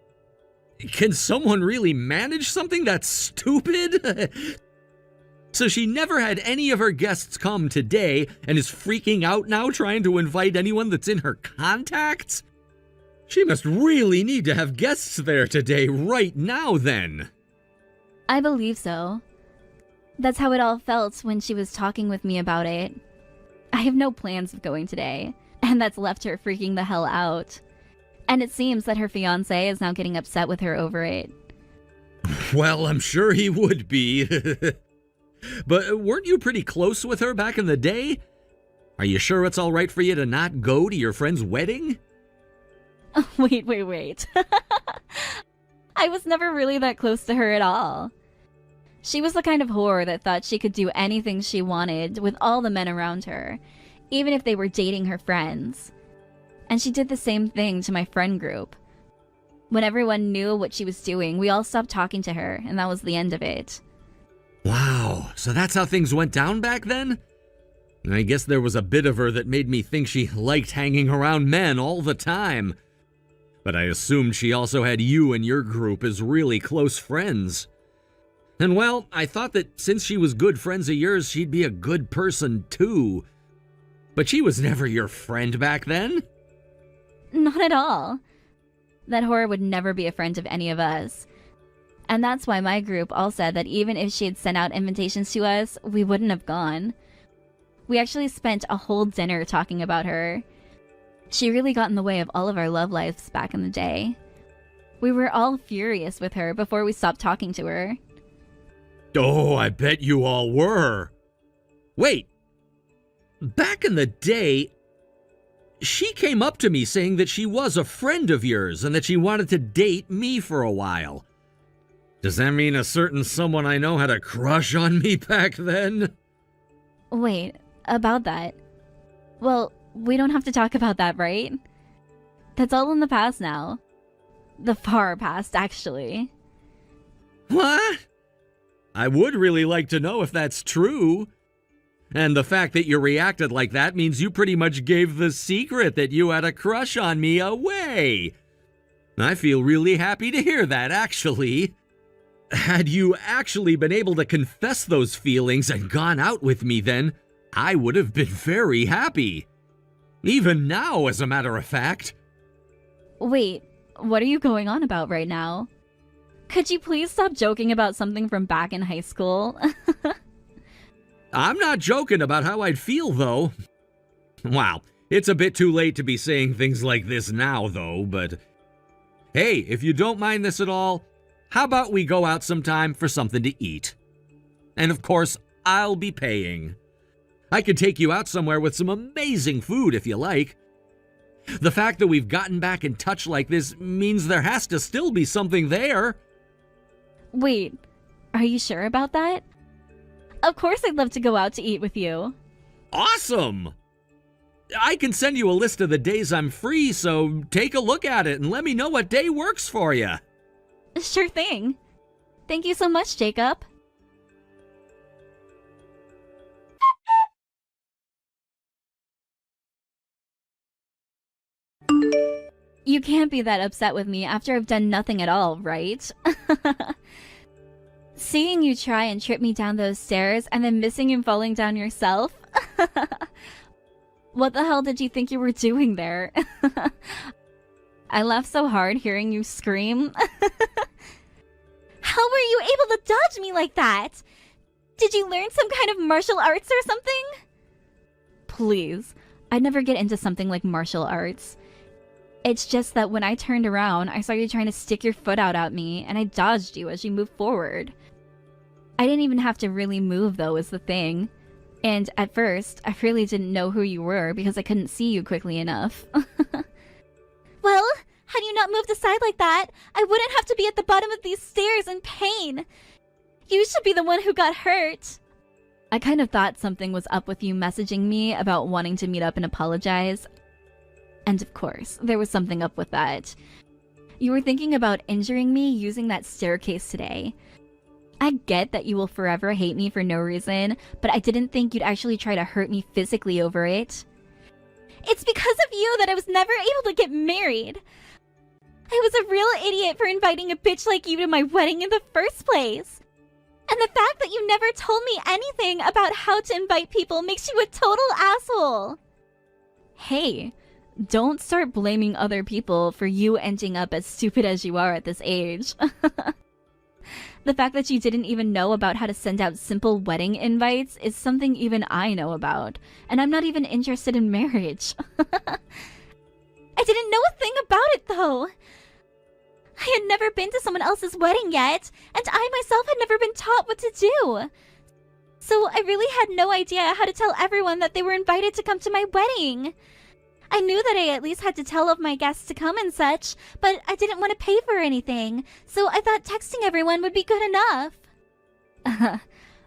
Can someone really manage something that stupid? So she never had any of her guests come today and is freaking out now trying to invite anyone that's in her contacts? She must really need to have guests there today right now then. I believe so. That's how it all felt when she was talking with me about it. I have no plans of going today, and that's left her freaking the hell out. And it seems that her fiancé is now getting upset with her over it. Well, I'm sure he would be. But weren't you pretty close with her back in the day? Are you sure it's all right for you to not go to your friend's wedding? Wait. I was never really that close to her at all. She was the kind of whore that thought she could do anything she wanted with all the men around her, even if they were dating her friends. And she did the same thing to my friend group. When everyone knew what she was doing, we all stopped talking to her, and that was the end of it. Wow, so that's how things went down back then? I guess there was a bit of her that made me think she liked hanging around men all the time. But I assumed she also had you and your group as really close friends. And well, I thought that since she was good friends of yours, she'd be a good person too. But she was never your friend back then. Not at all. That whore would never be a friend of any of us. And that's why my group all said that even if she had sent out invitations to us, we wouldn't have gone. We actually spent a whole dinner talking about her. She really got in the way of all of our love lives back in the day. We were all furious with her before we stopped talking to her. Oh, I bet you all were. Wait. Back in the day, she came up to me saying that she was a friend of yours and that she wanted to date me for a while. Does that mean a certain someone I know had a crush on me back then? Wait, about that. Well, we don't have to talk about that, right? That's all in the past now. The far past, actually. What? I would really like to know if that's true. And the fact that you reacted like that means you pretty much gave the secret that you had a crush on me away. I feel really happy to hear that, actually. Had you actually been able to confess those feelings and gone out with me then, I would have been very happy. Even now, as a matter of fact. Wait, what are you going on about right now? Could you please stop joking about something from back in high school? I'm not joking about how I'd feel, though. Wow, it's a bit too late to be saying things like this now, though, but... Hey, if you don't mind this at all, how about we go out sometime for something to eat? And of course, I'll be paying. I could take you out somewhere with some amazing food if you like. The fact that we've gotten back in touch like this means there has to still be something there. Wait, are you sure about that? Of course I'd love to go out to eat with you. Awesome! I can send you a list of the days I'm free, so take a look at it and let me know what day works for you. Sure thing. Thank you so much, Jacob. You can't be that upset with me after I've done nothing at all, right? Seeing you try and trip me down those stairs and then missing and falling down yourself? What the hell did you think you were doing there? I laughed so hard hearing you scream. How were you able to dodge me like that? Did you learn some kind of martial arts or something? Please, I'd never get into something like martial arts. It's just that when I turned around, I saw you trying to stick your foot out at me, and I dodged you as you moved forward. I didn't even have to really move, though, is the thing. And at first, I really didn't know who you were because I couldn't see you quickly enough. Well, had you not moved aside like that, I wouldn't have to be at the bottom of these stairs in pain. You should be the one who got hurt. I kind of thought something was up with you messaging me about wanting to meet up and apologize. And of course, there was something up with that. You were thinking about injuring me using that staircase today. I get that you will forever hate me for no reason, but I didn't think you'd actually try to hurt me physically over it. It's because of you that I was never able to get married. I was a real idiot for inviting a bitch like you to my wedding in the first place. And the fact that you never told me anything about how to invite people makes you a total asshole. Hey, don't start blaming other people for you ending up as stupid as you are at this age. The fact that you didn't even know about how to send out simple wedding invites is something even I know about, and I'm not even interested in marriage. I didn't know a thing about it, though. I had never been to someone else's wedding yet, and I myself had never been taught what to do. So I really had no idea how to tell everyone that they were invited to come to my wedding. I knew that I at least had to tell of my guests to come and such, but I didn't want to pay for anything, so I thought texting everyone would be good enough.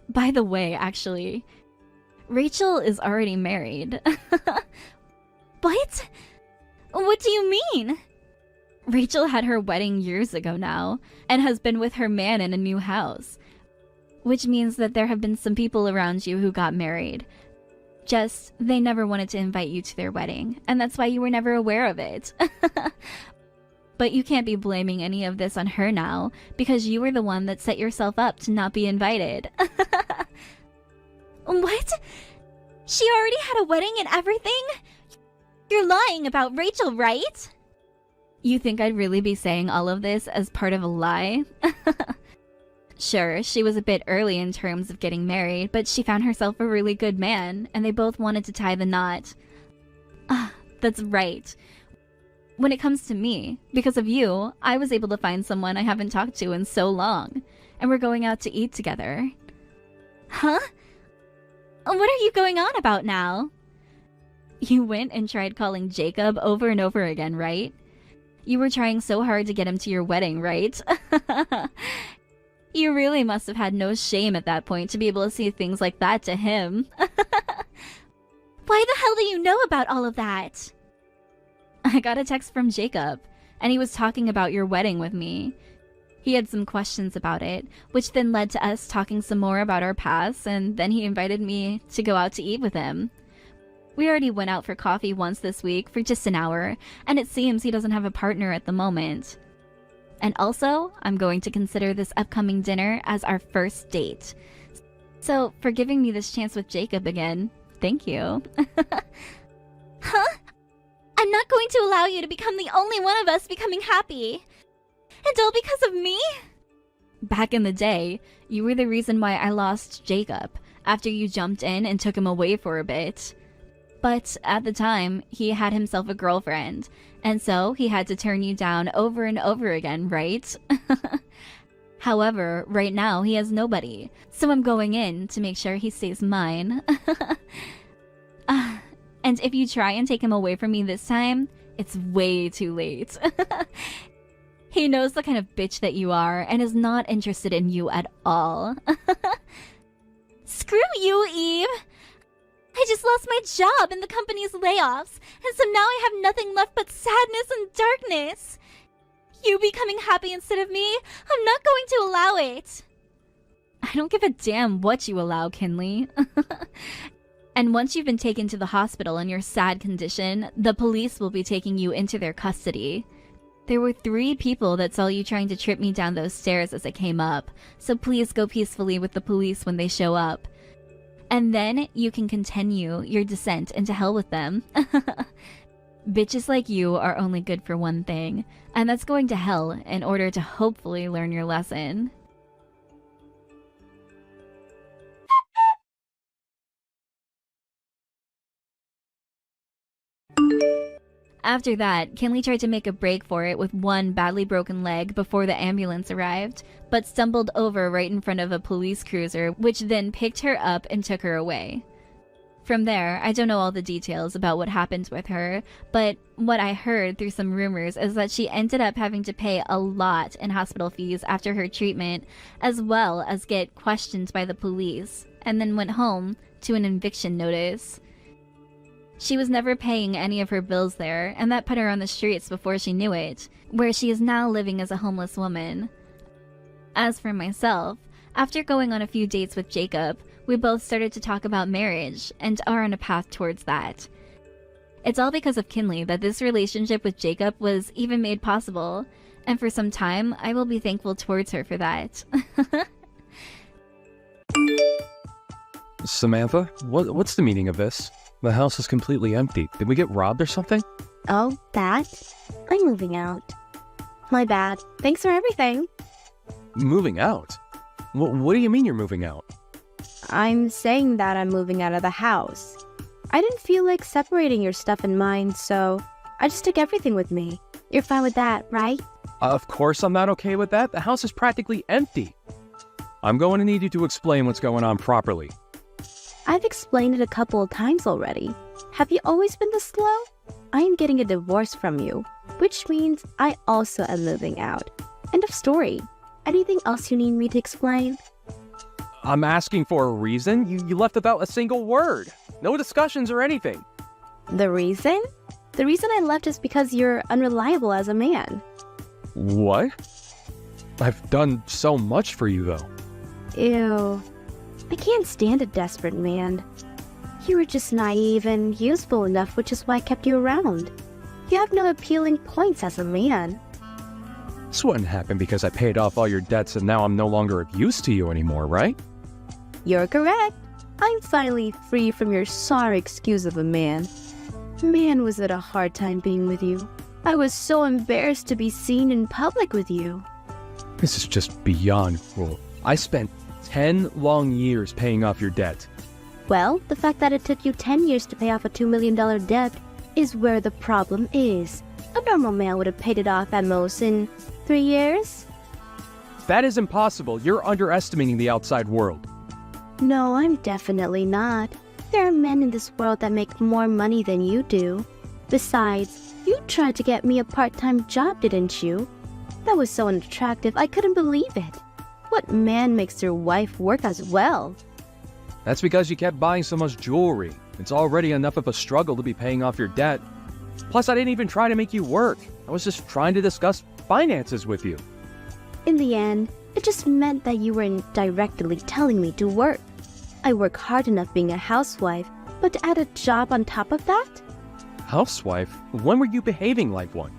By the way, actually, Rachel is already married. What? What do you mean? Rachel had her wedding years ago now, and has been with her man in a new house. Which means that there have been some people around you who got married. Just, they never wanted to invite you to their wedding, and that's why you were never aware of it. But you can't be blaming any of this on her now, because you were the one that set yourself up to not be invited. What? She already had a wedding and everything? You're lying about Rachel, right? You think I'd really be saying all of this as part of a lie? Sure, she was a bit early in terms of getting married, but she found herself a really good man, and they both wanted to tie the knot. Ah, that's right. When it comes to me, because of you, I was able to find someone I haven't talked to in so long, and we're going out to eat together. Huh? What are you going on about now? You went and tried calling Jacob over and over again, right? You were trying so hard to get him to your wedding, right? You really must have had no shame at that point to be able to say things like that to him. Why the hell do you know about all of that? I got a text from Jacob, and he was talking about your wedding with me. He had some questions about it, which then led to us talking some more about our pasts, and then he invited me to go out to eat with him. We already went out for coffee once this week for just an hour, and it seems he doesn't have a partner at the moment. And also, I'm going to consider this upcoming dinner as our first date. So, for giving me this chance with Jacob again, thank you. Huh? I'm not going to allow you to become the only one of us becoming happy. And all because of me? Back in the day, you were the reason why I lost Jacob, after you jumped in and took him away for a bit. But at the time, he had himself a girlfriend, and so he had to turn you down over and over again, right? However, right now he has nobody, so I'm going in to make sure he stays mine. And if you try and take him away from me this time, it's way too late. He knows the kind of bitch that you are and is not interested in you at all. Screw you, Eve! I just lost my job in the company's layoffs, and so now I have nothing left but sadness and darkness. You becoming happy instead of me? I'm not going to allow it. I don't give a damn what you allow, Kinley. And once you've been taken to the hospital in your sad condition, the police will be taking you into their custody. There were 3 people that saw you trying to trip me down those stairs as I came up, so please go peacefully with the police when they show up. And then you can continue your descent into hell with them. Bitches like you are only good for one thing, and that's going to hell in order to hopefully learn your lesson. After that, Kinley tried to make a break for it with one badly broken leg before the ambulance arrived, but stumbled over right in front of a police cruiser, which then picked her up and took her away. From there, I don't know all the details about what happened with her, but what I heard through some rumors is that she ended up having to pay a lot in hospital fees after her treatment, as well as get questioned by the police, and then went home to an eviction notice. She was never paying any of her bills there, and that put her on the streets before she knew it, where she is now living as a homeless woman. As for myself, after going on a few dates with Jacob, we both started to talk about marriage, and are on a path towards that. It's all because of Kinley that this relationship with Jacob was even made possible, and for some time, I will be thankful towards her for that. Samantha, what's the meaning of this? The house is completely empty. Did we get robbed or something? Oh, that? I'm moving out. My bad. Thanks for everything. Moving out? What do you mean you're moving out? I'm saying that I'm moving out of the house. I didn't feel like separating your stuff and mine, so I just took everything with me. You're fine with that, right? Of course I'm not okay with that. The house is practically empty. I'm going to need you to explain what's going on properly. I've explained it a couple of times already. Have you always been this slow? I am getting a divorce from you, which means I also am moving out. End of story. Anything else you need me to explain? I'm asking for a reason. You left without a single word. No discussions or anything. The reason? The reason I left is because you're unreliable as a man. What? I've done so much for you, though. Ew. I can't stand a desperate man. You were just naive and useful enough, which is why I kept you around. You have no appealing points as a man. This wouldn't happen because I paid off all your debts and now I'm no longer of use to you anymore, right? You're correct. I'm finally free from your sorry excuse of a man. Man, was it a hard time being with you. I was so embarrassed to be seen in public with you. This is just beyond cruel. I spent 10 long years paying off your debt. Well, the fact that it took you 10 years to pay off a $2 million debt is where the problem is. A normal man would have paid it off at most in 3 years. That is impossible. You're underestimating the outside world. No, I'm definitely not. There are men in this world that make more money than you do. Besides, you tried to get me a part-time job, didn't you? That was so unattractive, I couldn't believe it. What man makes their wife work as well? That's because you kept buying so much jewelry. It's already enough of a struggle to be paying off your debt. Plus, I didn't even try to make you work. I was just trying to discuss finances with you. In the end, it just meant that you were indirectly telling me to work. I work hard enough being a housewife, but to add a job on top of that? Housewife? When were you behaving like one?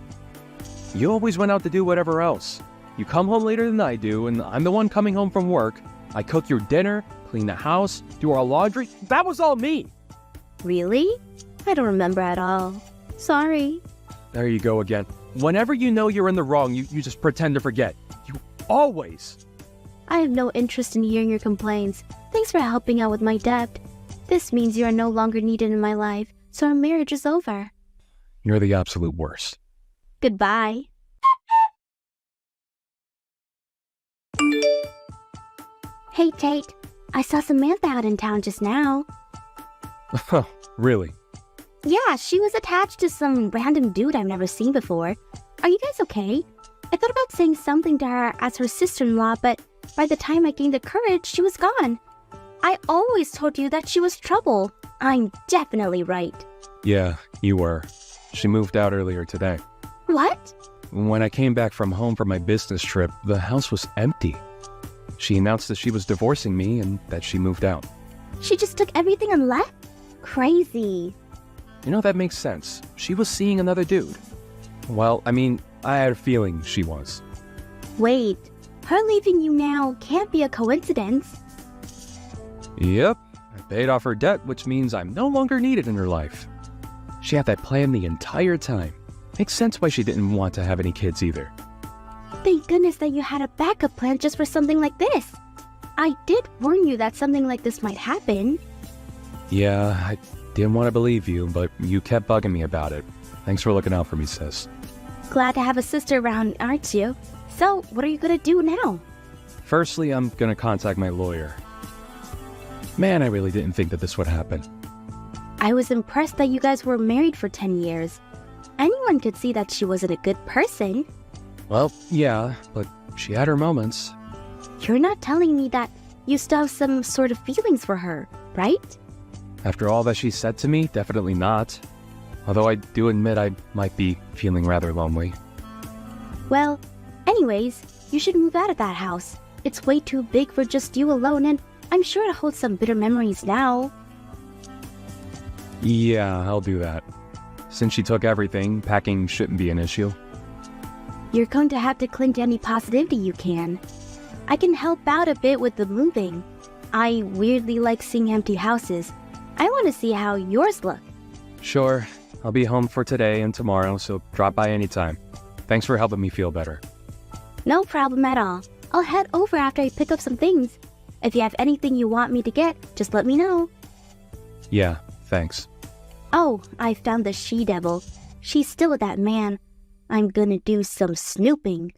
You always went out to do whatever else. You come home later than I do, and I'm the one coming home from work. I cook your dinner, clean the house, do our laundry. That was all me. Really? I don't remember at all. Sorry. There you go again. Whenever you know you're in the wrong, you just pretend to forget. You always. I have no interest in hearing your complaints. Thanks for helping out with my debt. This means you are no longer needed in my life, so our marriage is over. You're the absolute worst. Goodbye. Hey, Tate. I saw Samantha out in town just now. Really? Yeah, she was attached to some random dude I've never seen before. Are you guys okay? I thought about saying something to her as her sister-in-law, but by the time I gained the courage, she was gone. I always told you that she was trouble. I'm definitely right. Yeah, you were. She moved out earlier today. What? When I came back from home from my business trip, the house was empty. She announced that she was divorcing me and that she moved out. She just took everything and left? crazy. You know, that makes sense. She was seeing another dude. Well, I mean, I had a feeling she was. Wait, her leaving you now can't be a coincidence. Yep, I paid off her debt, which means I'm no longer needed in her life. She had that plan the entire time. Makes sense why she didn't want to have any kids either. Thank goodness that you had a backup plan just for something like this. I did warn you that something like this might happen. Yeah, I didn't want to believe you, but you kept bugging me about it. Thanks for looking out for me, sis. Glad to have a sister around, aren't you? So, what are you gonna do now? Firstly, I'm gonna contact my lawyer. Man, I really didn't think that this would happen. I was impressed that you guys were married for 10 years. Anyone could see that she wasn't a good person. Well, yeah, but she had her moments. You're not telling me that you still have some sort of feelings for her, right? After all that she said to me, definitely not. Although I do admit I might be feeling rather lonely. Well, anyways, you should move out of that house. It's way too big for just you alone, and I'm sure it holds some bitter memories now. Yeah, I'll do that. Since she took everything, packing shouldn't be an issue. You're going to have to cling to any positivity you can. I can help out a bit with the moving. I weirdly like seeing empty houses. I want to see how yours look. Sure, I'll be home for today and tomorrow, so drop by anytime. Thanks for helping me feel better. No problem at all. I'll head over after I pick up some things. If you have anything you want me to get, just let me know. Yeah, thanks. Oh, I found the she-devil. She's still with that man. I'm gonna do some snooping.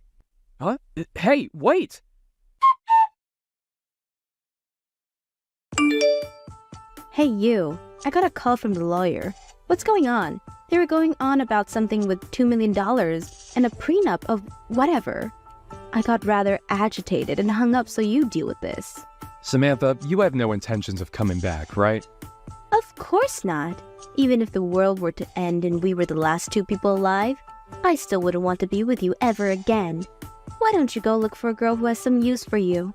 Huh? Hey, wait! Hey you, I got a call from the lawyer. What's going on? They were going on about something with $2 million and a prenup of whatever. I got rather agitated and hung up, so you deal with this. Samantha, you have no intentions of coming back, right? Of course not. Even if the world were to end and we were the last two people alive, I still wouldn't want to be with you ever again. Why don't you go look for a girl who has some use for you?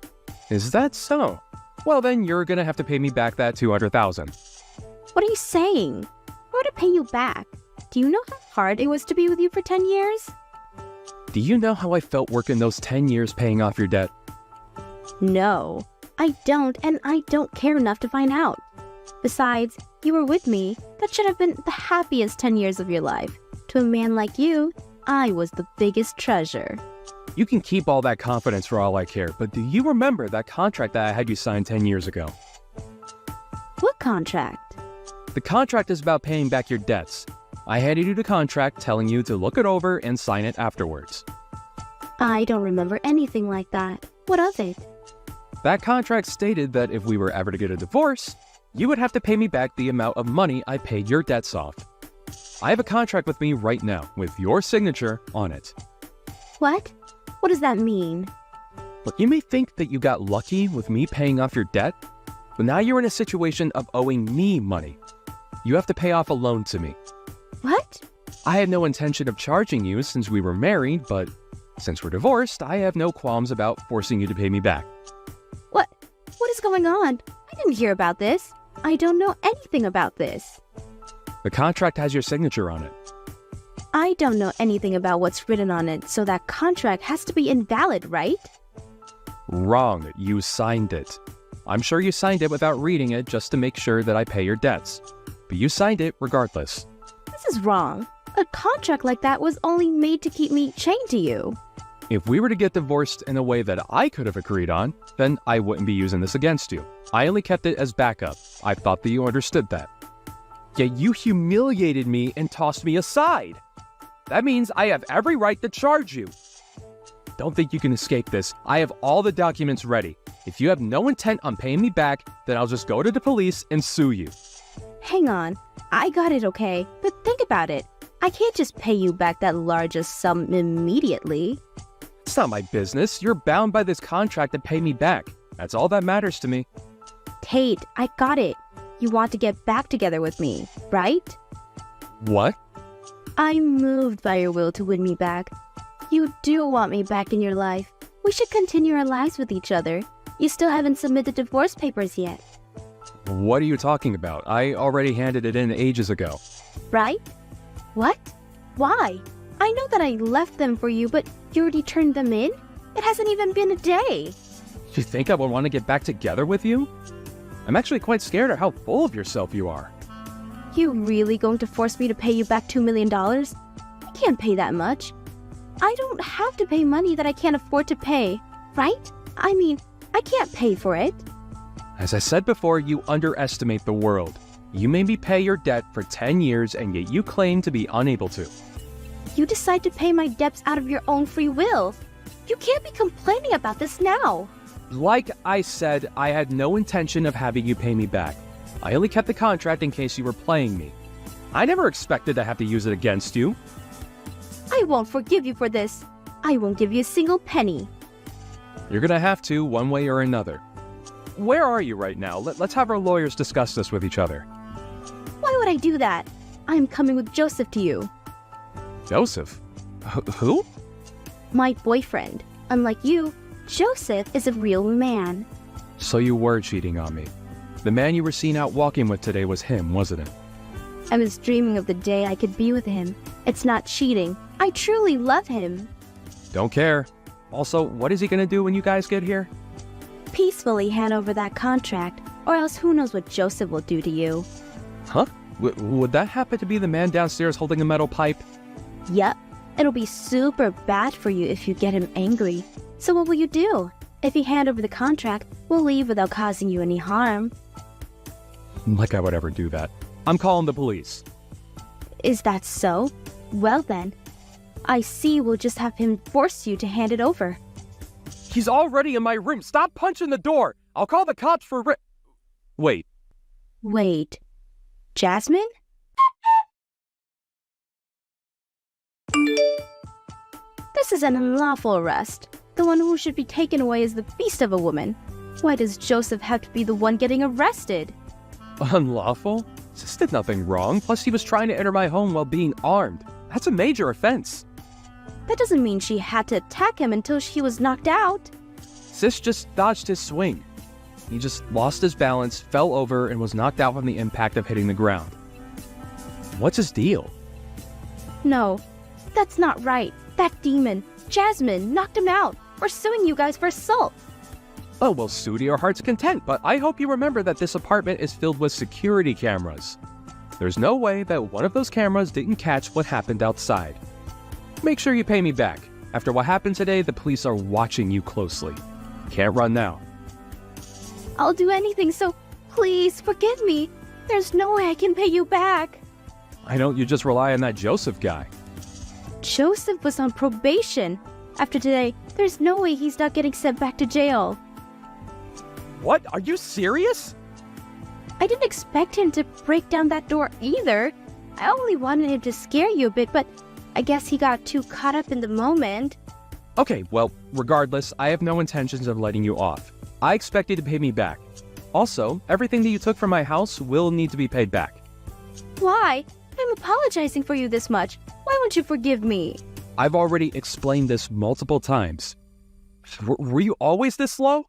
Is that so? Well, then you're gonna have to pay me back that $200,000. What are you saying? How to pay you back? Do you know how hard it was to be with you for 10 years? Do you know how I felt working those 10 years paying off your debt? No, I don't, and I don't care enough to find out. Besides, you were with me. That should have been the happiest 10 years of your life. To a man like you, I was the biggest treasure. You can keep all that confidence for all I care, but do you remember that contract that I had you sign 10 years ago? What contract? The contract is about paying back your debts. I handed you the contract telling you to look it over and sign it afterwards. I don't remember anything like that. What of it? That contract stated that if we were ever to get a divorce, you would have to pay me back the amount of money I paid your debts off. I have a contract with me right now with your signature on it. What? What does that mean? Look, you may think that you got lucky with me paying off your debt, but now you're in a situation of owing me money. You have to pay off a loan to me. What? I had no intention of charging you since we were married, but since we're divorced, I have no qualms about forcing you to pay me back. What is going on? I didn't hear about this. I don't know anything about this. The contract has your signature on it. I don't know anything about what's written on it, so that contract has to be invalid, right? Wrong. You signed it. I'm sure you signed it without reading it just to make sure that I pay your debts. But you signed it regardless. This is wrong. A contract like that was only made to keep me chained to you. If we were to get divorced in a way that I could have agreed on, then I wouldn't be using this against you. I only kept it as backup. I thought that you understood that. Yet you humiliated me and tossed me aside. That means I have every right to charge you. Don't think you can escape this. I have all the documents ready. If you have no intent on paying me back, then I'll just go to the police and sue you. Hang on. I got it, okay? But think about it. I can't just pay you back that largest sum immediately. It's not my business. You're bound by this contract to pay me back. That's all that matters to me. Tate, I got it. You want to get back together with me, right? What? I'm moved by your will to win me back. You do want me back in your life. We should continue our lives with each other. You still haven't submitted divorce papers yet. What are you talking about? I already handed it in ages ago. Right? What? Why? I know that I left them for you, but you already turned them in? It hasn't even been a day. You think I would want to get back together with you? I'm actually quite scared of how full of yourself you are. You really going to force me to pay you back $2 million? I can't pay that much. I don't have to pay money that I can't afford to pay, right? I mean, I can't pay for it. As I said before, you underestimate the world. You made me pay your debt for 10 years, and yet you claim to be unable to. You decide to pay my debts out of your own free will. You can't be complaining about this now. Like I said, I had no intention of having you pay me back. I only kept the contract in case you were playing me. I never expected to have to use it against you. I won't forgive you for this. I won't give you a single penny. You're gonna have to, one way or another. Where are you right now? Let's have our lawyers discuss this with each other. Why would I do that? I'm coming with Joseph to you. Joseph? Who? My boyfriend. Unlike you, Joseph is a real man. So you were cheating on me. The man you were seen out walking with today was him, wasn't it? I was dreaming of the day I could be with him. It's not cheating. I truly love him. Don't care. Also, what is he gonna do when you guys get here? Peacefully hand over that contract, or else who knows what Joseph will do to you. Huh? Would that happen to be the man downstairs holding a metal pipe? Yep, it'll be super bad for you if you get him angry. So what will you do? If you hand over the contract, we'll leave without causing you any harm. Like I would ever do that. I'm calling the police. Is that so? Well then, I see we'll just have him force you to hand it over. He's already in my room. Stop punching the door. I'll call the cops for Wait. Wait, Jasmine? This is an unlawful arrest. The one who should be taken away is the beast of a woman. Why does Joseph have to be the one getting arrested? Unlawful? Sis did nothing wrong. Plus, he was trying to enter my home while being armed. That's a major offense. That doesn't mean she had to attack him until she was knocked out. Sis just dodged his swing. He just lost his balance, fell over, and was knocked out from the impact of hitting the ground. What's his deal? No, that's not right. That demon, Jasmine, knocked him out. We're suing you guys for assault. Oh, well, sue to your heart's content, but I hope you remember that this apartment is filled with security cameras. There's no way that one of those cameras didn't catch what happened outside. Make sure you pay me back. After what happened today, the police are watching you closely. Can't run now. I'll do anything, so please forgive me. There's no way I can pay you back. Why don't you just rely on that Joseph guy? Joseph was on probation. After today, there's no way he's not getting sent back to jail. What? Are you serious? I didn't expect him to break down that door either. I only wanted him to scare you a bit, but I guess he got too caught up in the moment. Okay, well, regardless, I have no intentions of letting you off. I expect you to pay me back. Also, everything that you took from my house will need to be paid back. Why? I'm apologizing for you this much. Why won't you forgive me? I've already explained this multiple times. Were you always this slow?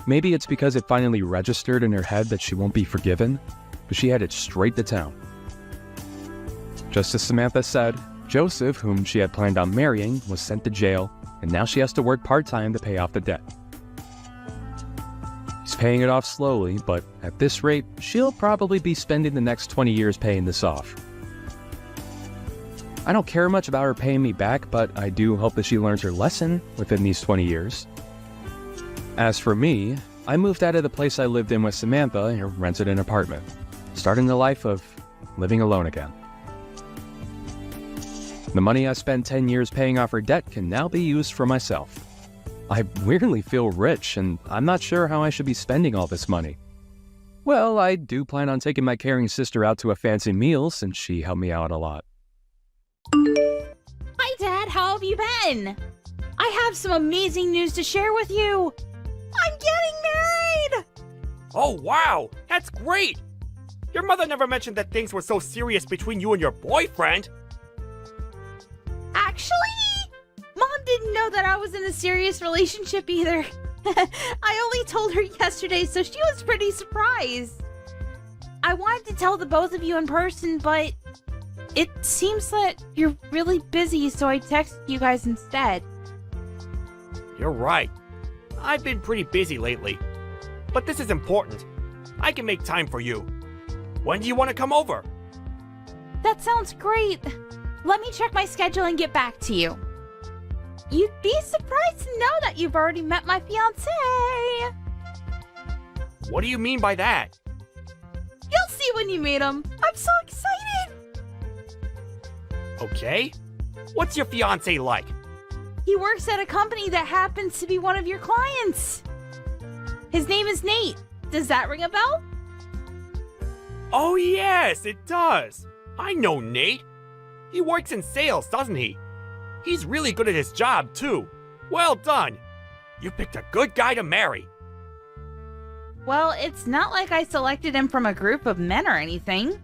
Maybe it's because it finally registered in her head that she won't be forgiven, but she headed straight to town. Just as Samantha said, Joseph, whom she had planned on marrying, was sent to jail, and now she has to work part-time to pay off the debt. He's paying it off slowly, but at this rate, she'll probably be spending the next 20 years paying this off. I don't care much about her paying me back, but I do hope that she learns her lesson within these 20 years. As for me, I moved out of the place I lived in with Samantha and rented an apartment, starting the life of living alone again. The money I spent 10 years paying off her debt can now be used for myself. I weirdly feel rich, and I'm not sure how I should be spending all this money. Well, I do plan on taking my caring sister out to a fancy meal since she helped me out a lot. Hi, Dad. How have you been? I have some amazing news to share with you. I'm getting married! Oh, wow! That's great! Your mother never mentioned that things were so serious between you and your boyfriend. Actually, Mom didn't know that I was in a serious relationship either. I only told her yesterday, so she was pretty surprised. I wanted to tell the both of you in person, but it seems that you're really busy, so I texted you guys instead. You're right. I've been pretty busy lately. But this is important. I can make time for you. When do you want to come over? That sounds great. Let me check my schedule and get back to you. You'd be surprised to know that you've already met my fiancé. What do you mean by that? You'll see when you meet him. I'm so excited. Okay. What's your fiancé like? He works at a company that happens to be one of your clients. His name is Nate. Does that ring a bell? Oh yes, it does. I know Nate. He works in sales, doesn't he? He's really good at his job, too. Well done. You picked a good guy to marry. Well, it's not like I selected him from a group of men or anything.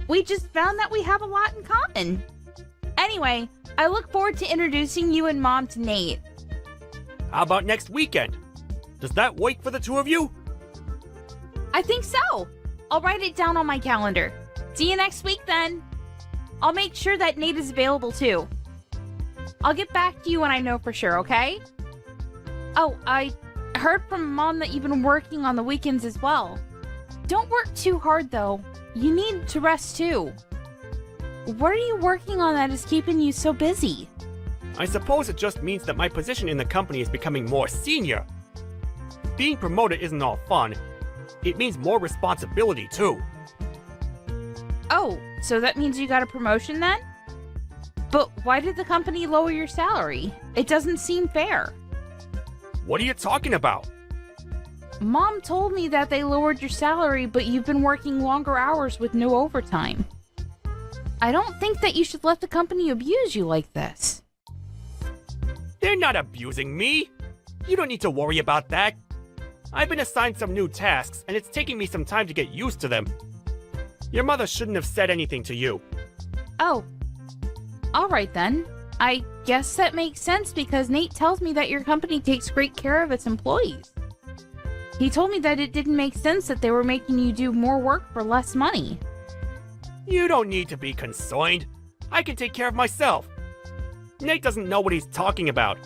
We just found that we have a lot in common. Anyway, I look forward to introducing you and Mom to Nate. How about next weekend? Does that work for the two of you? I think so. I'll write it down on my calendar. See you next week then. I'll make sure that Nate is available too. I'll get back to you when I know for sure, okay? Oh, I heard from Mom that you've been working on the weekends as well. Don't work too hard though. You need to rest too. What are you working on that is keeping you so busy? I suppose it just means that my position in the company is becoming more senior. Being promoted isn't all fun. It means more responsibility too. Oh, so that means you got a promotion then? But why did the company lower your salary? It doesn't seem fair. What are you talking about? Mom told me that they lowered your salary, but you've been working longer hours with no overtime. I don't think that you should let the company abuse you like this. They're not abusing me. You don't need to worry about that. I've been assigned some new tasks, and it's taking me some time to get used to them. Your mother shouldn't have said anything to you. Oh. Alright then. I guess that makes sense because Nate tells me that your company takes great care of its employees. He told me that it didn't make sense that they were making you do more work for less money. You don't need to be concerned. I can take care of myself. Nate doesn't know what he's talking about.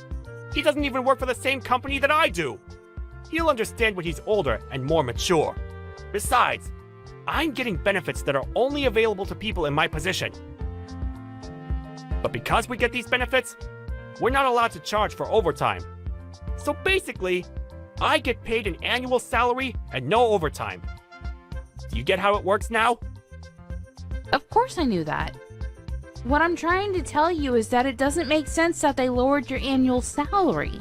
He doesn't even work for the same company that I do. He'll understand when he's older and more mature. Besides, I'm getting benefits that are only available to people in my position. But because we get these benefits, we're not allowed to charge for overtime. So basically, I get paid an annual salary and no overtime. Do you get how it works now? Of course I knew that. What I'm trying to tell you is that it doesn't make sense that they lowered your annual salary.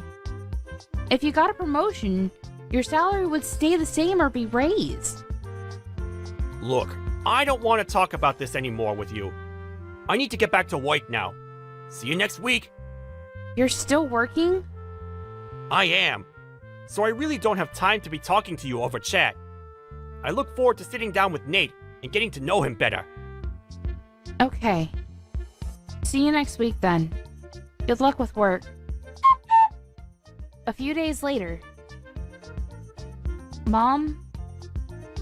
If you got a promotion, your salary would stay the same or be raised. Look, I don't want to talk about this anymore with you. I need to get back to work now. See you next week. You're still working? I am. So I really don't have time to be talking to you over chat. I look forward to sitting down with Nate and getting to know him better. Okay. See you next week then. Good luck with work. A few days later. Mom,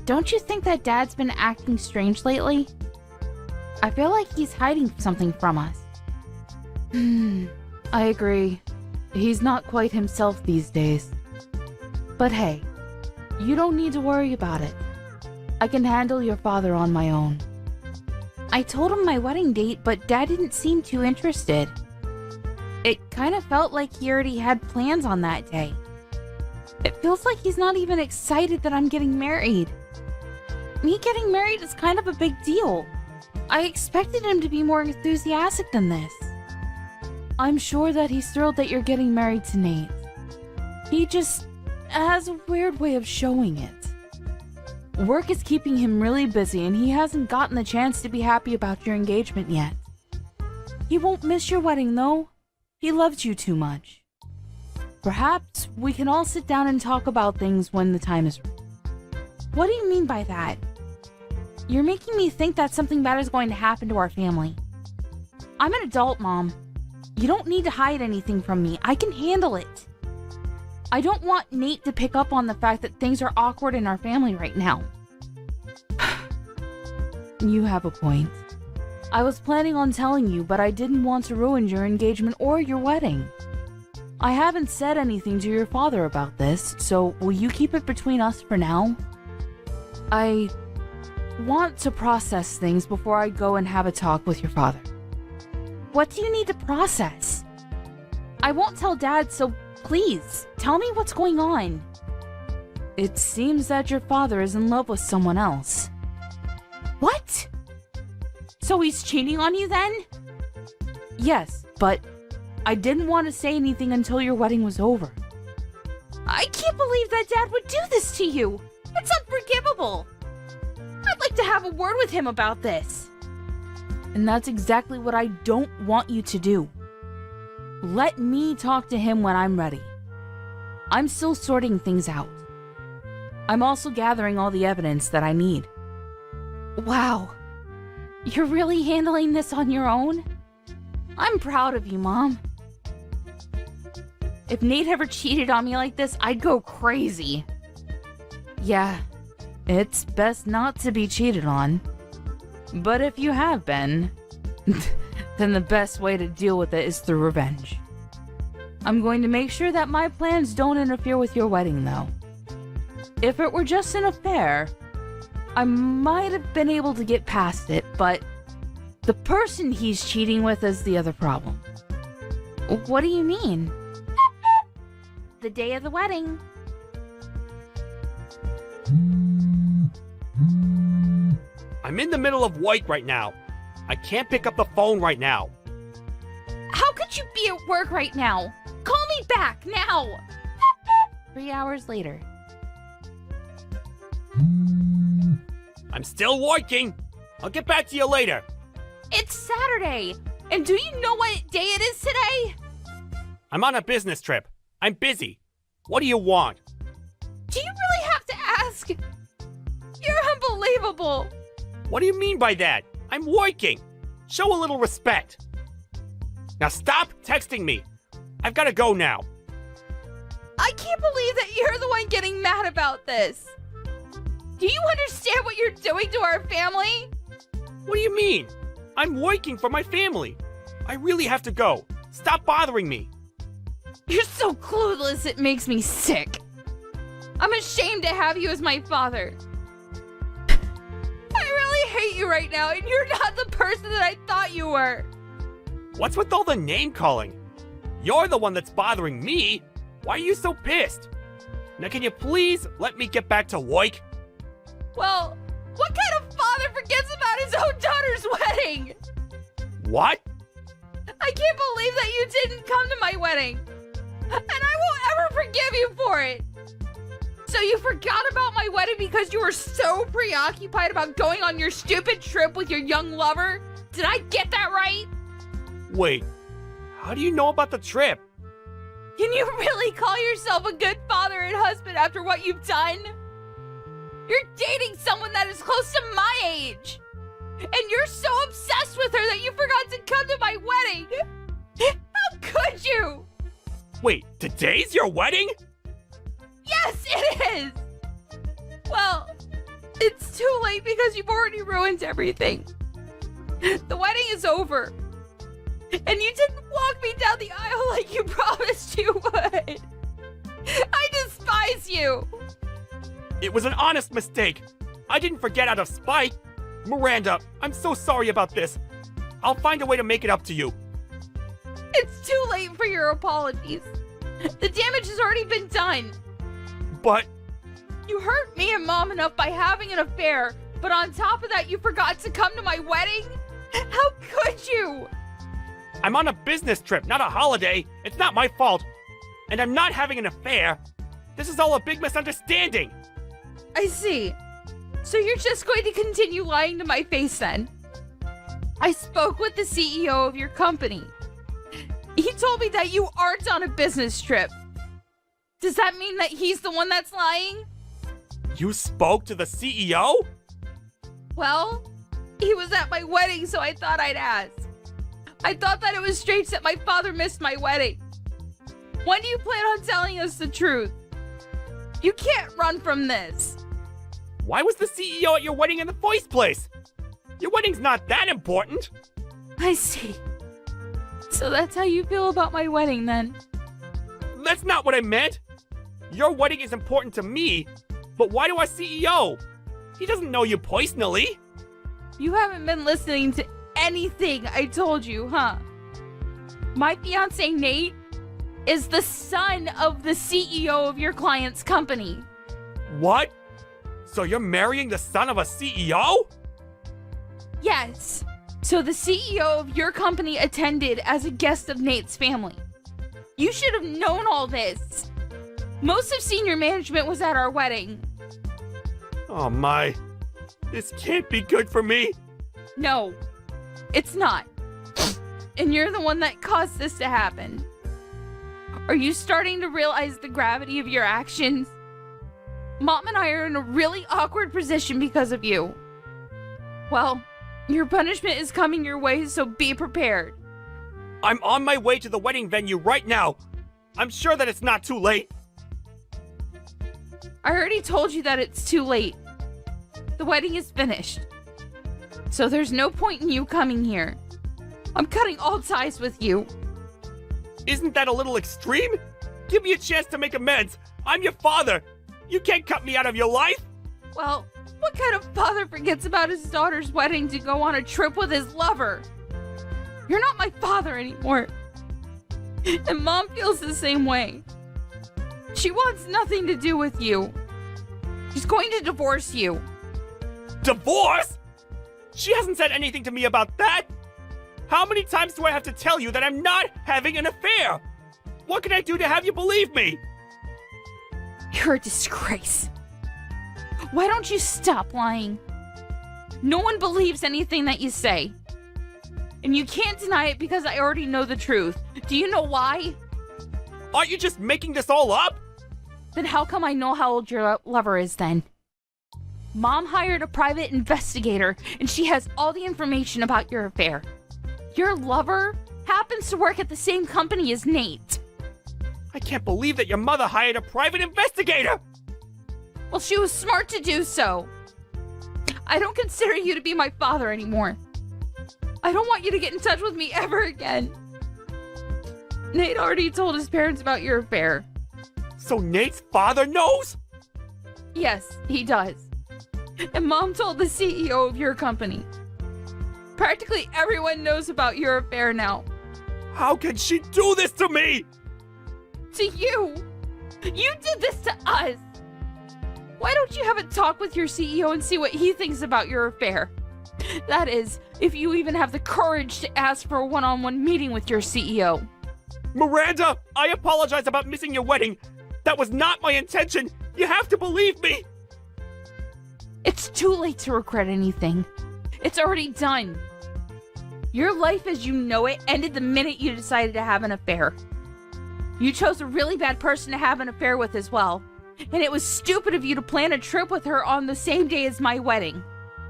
don't you think that Dad's been acting strange lately? I feel like he's hiding something from us. I agree. He's not quite himself these days. But hey, you don't need to worry about it. I can handle your father on my own. I told him my wedding date, but Dad didn't seem too interested. It kind of felt like he already had plans on that day. It feels like he's not even excited that I'm getting married. Me getting married is kind of a big deal. I expected him to be more enthusiastic than this. I'm sure that he's thrilled that you're getting married to Nate. He just has a weird way of showing it. Work is keeping him really busy and he hasn't gotten the chance to be happy about your engagement yet. He won't miss your wedding though. He loves you too much. Perhaps we can all sit down and talk about things when the time is right. What do you mean by that? You're making me think that something bad is going to happen to our family. I'm an adult, Mom. You don't need to hide anything from me. I can handle it. I don't want Nate to pick up on the fact that things are awkward in our family right now. You have a point. I was planning on telling you, but I didn't want to ruin your engagement or your wedding. I haven't said anything to your father about this, so will you keep it between us for now? I want to process things before I go and have a talk with your father. What do you need to process? I won't tell Dad, so please, tell me what's going on. It seems that your father is in love with someone else. What? So he's cheating on you then? Yes, but I didn't want to say anything until your wedding was over. I can't believe that Dad would do this to you. It's unforgivable. I'd like to have a word with him about this. And that's exactly what I don't want you to do. Let me talk to him when I'm ready. I'm still sorting things out. I'm also gathering all the evidence that I need. Wow. You're really handling this on your own? I'm proud of you, Mom. If Nate ever cheated on me like this, I'd go crazy. Yeah, it's best not to be cheated on. But if you have been, then the best way to deal with it is through revenge. I'm going to make sure that my plans don't interfere with your wedding, though. If it were just an affair, I might have been able to get past it, but the person he's cheating with is the other problem. What do you mean? The day of the wedding. I'm in the middle of work right now. I can't pick up the phone right now. How could you be at work right now? Call me back now! 3 hours later. I'm still working. I'll get back to you later. It's Saturday! And do you know what day it is today? I'm on a business trip. I'm busy. What do you want? Do you really have to ask? You're unbelievable! What do you mean by that? I'm working. Show a little respect. Now stop texting me. I've got to go now. I can't believe that you're the one getting mad about this. Do you understand what you're doing to our family? What do you mean? I'm working for my family. I really have to go. Stop bothering me. You're so clueless, it makes me sick. I'm ashamed to have you as my father. I really hate you right now, and you're not the person that I thought you were. What's with all the name calling? You're the one that's bothering me. Why are you so pissed? Now can you please let me get back to work? Well, what kind of father forgets about his own daughter's wedding? What? I can't believe that you didn't come to my wedding. And I won't ever forgive you for it. So you forgot about my wedding because you were so preoccupied about going on your stupid trip with your young lover? Did I get that right? Wait, how do you know about the trip? Can you really call yourself a good father and husband after what you've done? You're dating someone that is close to my age. And you're so obsessed with her that you forgot to come to my wedding. How could you? Wait, today's your wedding? Yes, it is! Well, it's too late because you've already ruined everything. The wedding is over. And you didn't walk me down the aisle like you promised you would. I despise you. It was an honest mistake. I didn't forget out of spite. Miranda, I'm so sorry about this. I'll find a way to make it up to you. It's too late for your apologies. The damage has already been done. But You hurt me and Mom enough by having an affair, but on top of that, you forgot to come to my wedding? How could you? I'm on a business trip, not a holiday. It's not my fault. And I'm not having an affair. This is all a big misunderstanding. I see. So you're just going to continue lying to my face then? I spoke with the CEO of your company. He told me that you aren't on a business trip. Does that mean that he's the one that's lying? You spoke to the CEO? Well, he was at my wedding, so I thought I'd ask. I thought that it was strange that my father missed my wedding. When do you plan on telling us the truth? You can't run from this. Why was the CEO at your wedding in the first place? Your wedding's not that important. I see. So that's how you feel about my wedding then? That's not what I meant. Your wedding is important to me, but why to our CEO? He doesn't know you personally. You haven't been listening to anything I told you, huh? My fiance Nate is the son of the CEO of your client's company. What? So you're marrying the son of a CEO? Yes. So the CEO of your company attended as a guest of Nate's family. You should have known all this. Most of senior management was at our wedding. Oh my. This can't be good for me. No, it's not. And you're the one that caused this to happen. Are you starting to realize the gravity of your actions? Mom and I are in a really awkward position because of you. Well, your punishment is coming your way, so be prepared. I'm on my way to the wedding venue right now. I'm sure that it's not too late. I already told you that it's too late. The wedding is finished. So there's no point in you coming here. I'm cutting all ties with you. Isn't that a little extreme? Give me a chance to make amends. I'm your father. You can't cut me out of your life. Well, what kind of father forgets about his daughter's wedding to go on a trip with his lover? You're not my father anymore. And Mom feels the same way. She wants nothing to do with you. She's going to divorce you. Divorce? She hasn't said anything to me about that. How many times do I have to tell you that I'm not having an affair? What can I do to have you believe me? You're a disgrace. Why don't you stop lying? No one believes anything that you say. And you can't deny it because I already know the truth. Do you know why? Aren't you just making this all up? Then how come I know how old your lover is then? Mom hired a private investigator, and she has all the information about your affair. Your lover happens to work at the same company as Nate. I can't believe that your mother hired a private investigator! Well, she was smart to do so. I don't consider you to be my father anymore. I don't want you to get in touch with me ever again. Nate already told his parents about your affair. So Nate's father knows? Yes, he does. And Mom told the CEO of your company. Practically everyone knows about your affair now. How can she do this to me? To you? You did this to us! Why don't you have a talk with your CEO and see what he thinks about your affair? That is, if you even have the courage to ask for a one-on-one meeting with your CEO. Miranda, I apologize about missing your wedding. That was not my intention. You have to believe me. It's too late to regret anything. It's already done. Your life as you know it ended the minute you decided to have an affair. You chose a really bad person to have an affair with as well. And it was stupid of you to plan a trip with her on the same day as my wedding.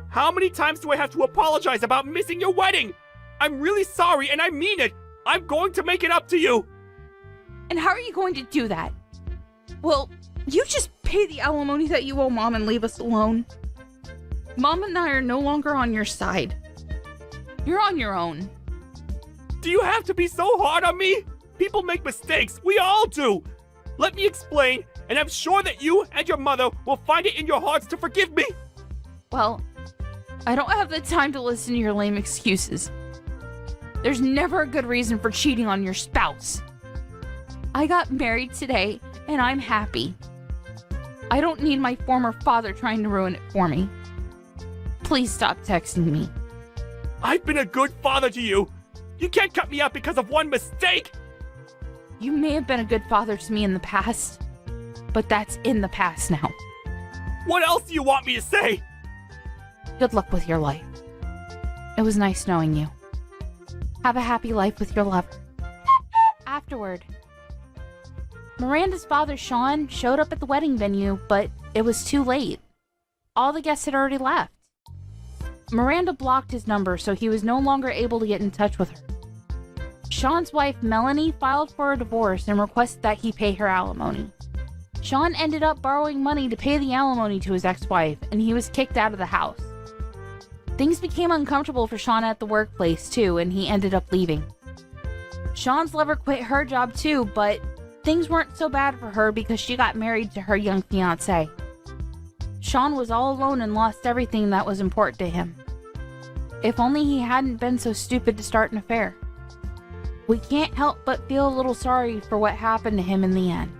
How many times do I have to apologize about missing your wedding? I'm really sorry and I mean it. I'm going to make it up to you. And how are you going to do that? Well, you just pay the alimony that you owe Mom and leave us alone. Mom and I are no longer on your side. You're on your own. Do you have to be so hard on me? People make mistakes. We all do. Let me explain, and I'm sure that you and your mother will find it in your hearts to forgive me. Well, I don't have the time to listen to your lame excuses. There's never a good reason for cheating on your spouse. I got married today, and I'm happy. I don't need my former father trying to ruin it for me. Please stop texting me. I've been a good father to you. You can't cut me out because of one mistake. You may have been a good father to me in the past, but that's in the past now. What else do you want me to say? Good luck with your life. It was nice knowing you. Have a happy life with your lover. Afterward, Miranda's father, Sean, showed up at the wedding venue, but it was too late. All the guests had already left. Miranda blocked his number, so he was no longer able to get in touch with her. Sean's wife, Melanie, filed for a divorce and requested that he pay her alimony. Sean ended up borrowing money to pay the alimony to his ex-wife, and he was kicked out of the house. Things became uncomfortable for Sean at the workplace, too, and he ended up leaving. Sean's lover quit her job, too, but things weren't so bad for her because she got married to her young fiancé. Sean was all alone and lost everything that was important to him. If only he hadn't been so stupid to start an affair. We can't help but feel a little sorry for what happened to him in the end.